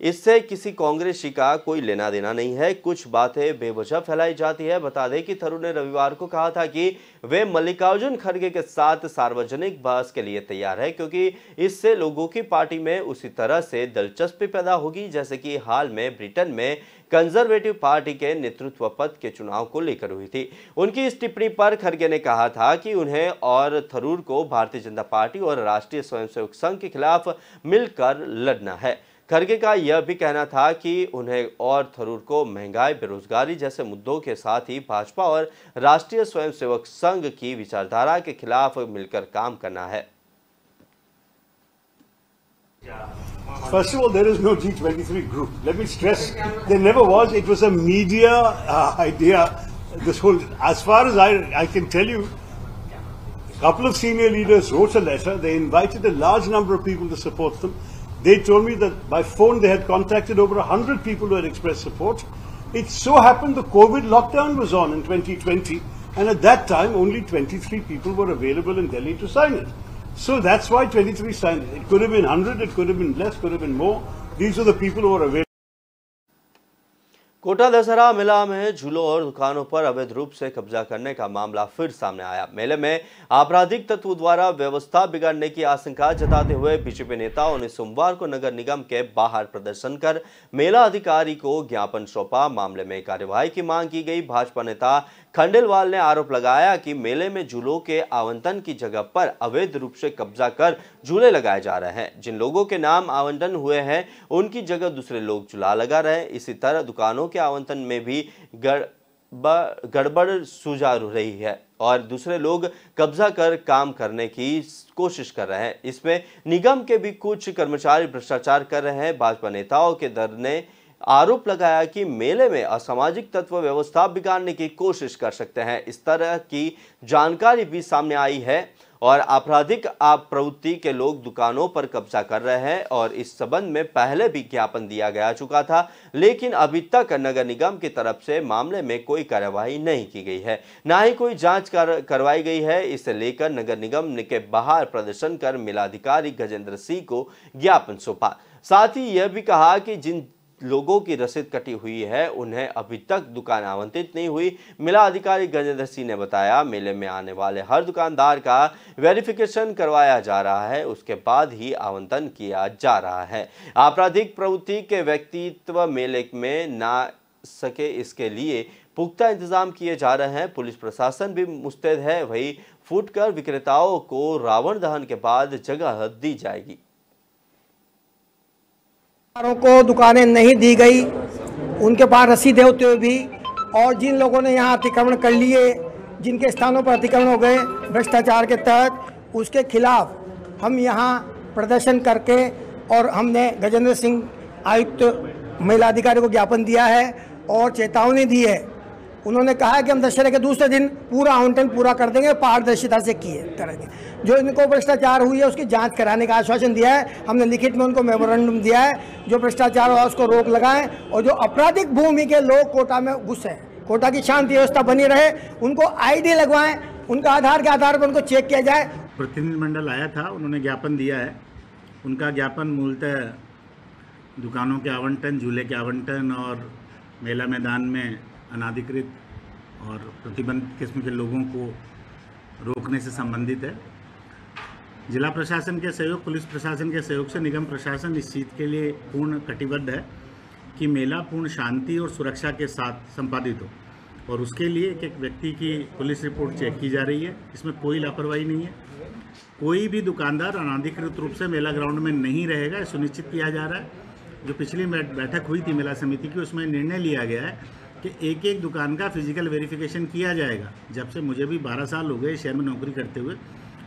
इससे किसी कांग्रेसी का कोई लेना देना नहीं है। कुछ बातें बेवजह फैलाई जाती है। बता दें कि थरूर ने रविवार को कहा था कि वे मल्लिकार्जुन खड़गे के साथ सार्वजनिक बहस के लिए तैयार है क्योंकि इससे लोगों की पार्टी में उसी तरह से दिलचस्पी पैदा होगी जैसे कि हाल में ब्रिटेन में कंजर्वेटिव पार्टी के नेतृत्व पद के चुनाव को लेकर हुई थी। उनकी इस टिप्पणी पर खड़गे ने कहा था कि उन्हें और थरूर को भारतीय जनता पार्टी और राष्ट्रीय स्वयंसेवक संघ के खिलाफ मिलकर लड़ना है। खड़गे का यह भी कहना था कि उन्हें और थरूर को महंगाई, बेरोजगारी जैसे मुद्दों के साथ ही भाजपा और राष्ट्रीय स्वयंसेवक संघ की विचारधारा के खिलाफ मिलकर काम करना है। First of all, there is no G23 group. Let me stress, there never was. It was a media idea. This whole, as far as I can tell you, a couple of senior leaders wrote a letter. They invited a large number of people to support them. They told me that by phone they had contacted over 100 people who had expressed support. It so happened the COVID lockdown was on in 2020, and at that time only 23 people were available in Delhi to sign it. So that's why 23 signed it. It could have been 100, it could have been less, could have been more. These are the people who were available. Kota Dussehra मेला में झूलों और दुकानों पर अवैध रूप से कब्जा करने का मामला फिर सामने आया। मेले में आपराधिक तत्वों द्वारा व्यवस्था बिगाड़ने की आशंका जताते हुए बीजेपी नेताओं ने सोमवार को नगर निगम के बाहर प्रदर्शन कर मेला अधिकारी को ज्ञापन सौंपा। मामले में कार्यवाही की मांग की गई। भाजपा नेता खंडेलवाल ने आरोप लगाया कि मेले में झूलों के आवंटन की जगह पर अवैध रूप से कब्जा कर झूले लगाए जा रहे हैं। जिन लोगों के नाम आवंटन हुए हैं उनकी जगह दूसरे लोग झूला लगा रहे हैं। इसी तरह दुकानों के आवंटन में भी गड़बड़ सुझाव रही है और दूसरे लोग कब्जा कर काम करने की कोशिश कर रहे हैं। इसमें निगम के भी कुछ कर्मचारी भ्रष्टाचार कर रहे हैं। भाजपा नेताओं के दल ने आरोप लगाया कि मेले में असामाजिक तत्व व्यवस्था बिगाड़ने की कोशिश कर सकते हैं। इस तरह की जानकारी भी सामने आई है और आपराधिक प्रवृत्ति के लोग दुकानों पर कब्जा कर रहे हैं और इस संबंध में पहले भी ज्ञापन दिया गया चुका था, लेकिन अभी तक नगर निगम की तरफ से मामले में कोई कार्यवाही नहीं की गई है, ना ही कोई जांच करवाई गई है। इसे लेकर नगर निगम के बाहर प्रदर्शन कर मेलाधिकारी गजेंद्र सिंह को ज्ञापन सौंपा। साथ ही यह भी कहा कि जिन लोगों की रसीद कटी हुई है उन्हें अभी तक दुकान आवंटित नहीं हुई। मेला अधिकारी गजेंद्र सिंह ने बताया मेले में आने वाले हर दुकानदार का वेरिफिकेशन करवाया जा रहा है, उसके बाद ही आवंटन किया जा रहा है। आपराधिक प्रवृत्ति के व्यक्तित्व मेले में ना सके इसके लिए पुख्ता इंतजाम किए जा रहे हैं। पुलिस प्रशासन भी मुस्तैद है। वहीं फुटकर विक्रेताओं को रावण दहन के बाद जगह दी जाएगी। को दुकानें नहीं दी गई, उनके पास रसीदें होते हुए भी, और जिन लोगों ने यहाँ अतिक्रमण कर लिए, जिनके स्थानों पर अतिक्रमण हो गए भ्रष्टाचार के तहत, उसके खिलाफ हम यहाँ प्रदर्शन करके और हमने गजेंद्र सिंह आयुक्त महिला अधिकारी को ज्ञापन दिया है और चेतावनी दी है। उन्होंने कहा कि हम दशहरे के दूसरे दिन पूरा आवंटन पूरा कर देंगे, पारदर्शिता से किए करेंगे। जो इनको भ्रष्टाचार हुई है उसकी जांच कराने का आश्वासन दिया है। हमने लिखित में उनको मेमोरेंडम दिया है, जो भ्रष्टाचार हुआ उसको रोक लगाएं और जो आपराधिक भूमि के लोग कोटा में घुसे, कोटा की शांति व्यवस्था बनी रहे, उनको आईडी लगवाएं, उनका आधार के आधार पर उनको चेक किया जाए। प्रतिनिधिमंडल आया था, उन्होंने ज्ञापन दिया है। उनका ज्ञापन मूलतः दुकानों के आवंटन, झूले के आवंटन और मेला मैदान में अनाधिकृत और प्रतिबंधित किस्म के लोगों को रोकने से संबंधित है। जिला प्रशासन के सहयोग, पुलिस प्रशासन के सहयोग से निगम प्रशासन इस चीज़ के लिए पूर्ण कटिबद्ध है कि मेला पूर्ण शांति और सुरक्षा के साथ संपादित हो, और उसके लिए एक व्यक्ति की पुलिस रिपोर्ट चेक की जा रही है। इसमें कोई लापरवाही नहीं है। कोई भी दुकानदार अनाधिकृत रूप से मेला ग्राउंड में नहीं रहेगा, सुनिश्चित किया जा रहा है। जो पिछली बैठक हुई थी मेला समिति की, उसमें निर्णय लिया गया है कि एक एक दुकान का फिजिकल वेरिफिकेशन किया जाएगा। जब से मुझे भी 12 साल हो गए शहर में नौकरी करते हुए,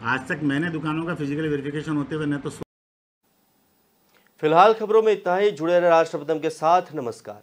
आज तक मैंने दुकानों का फिजिकल वेरिफिकेशन होते हुए न तो। फिलहाल खबरों में इतना ही। जुड़े रहे राष्ट्रपति के साथ। नमस्कार।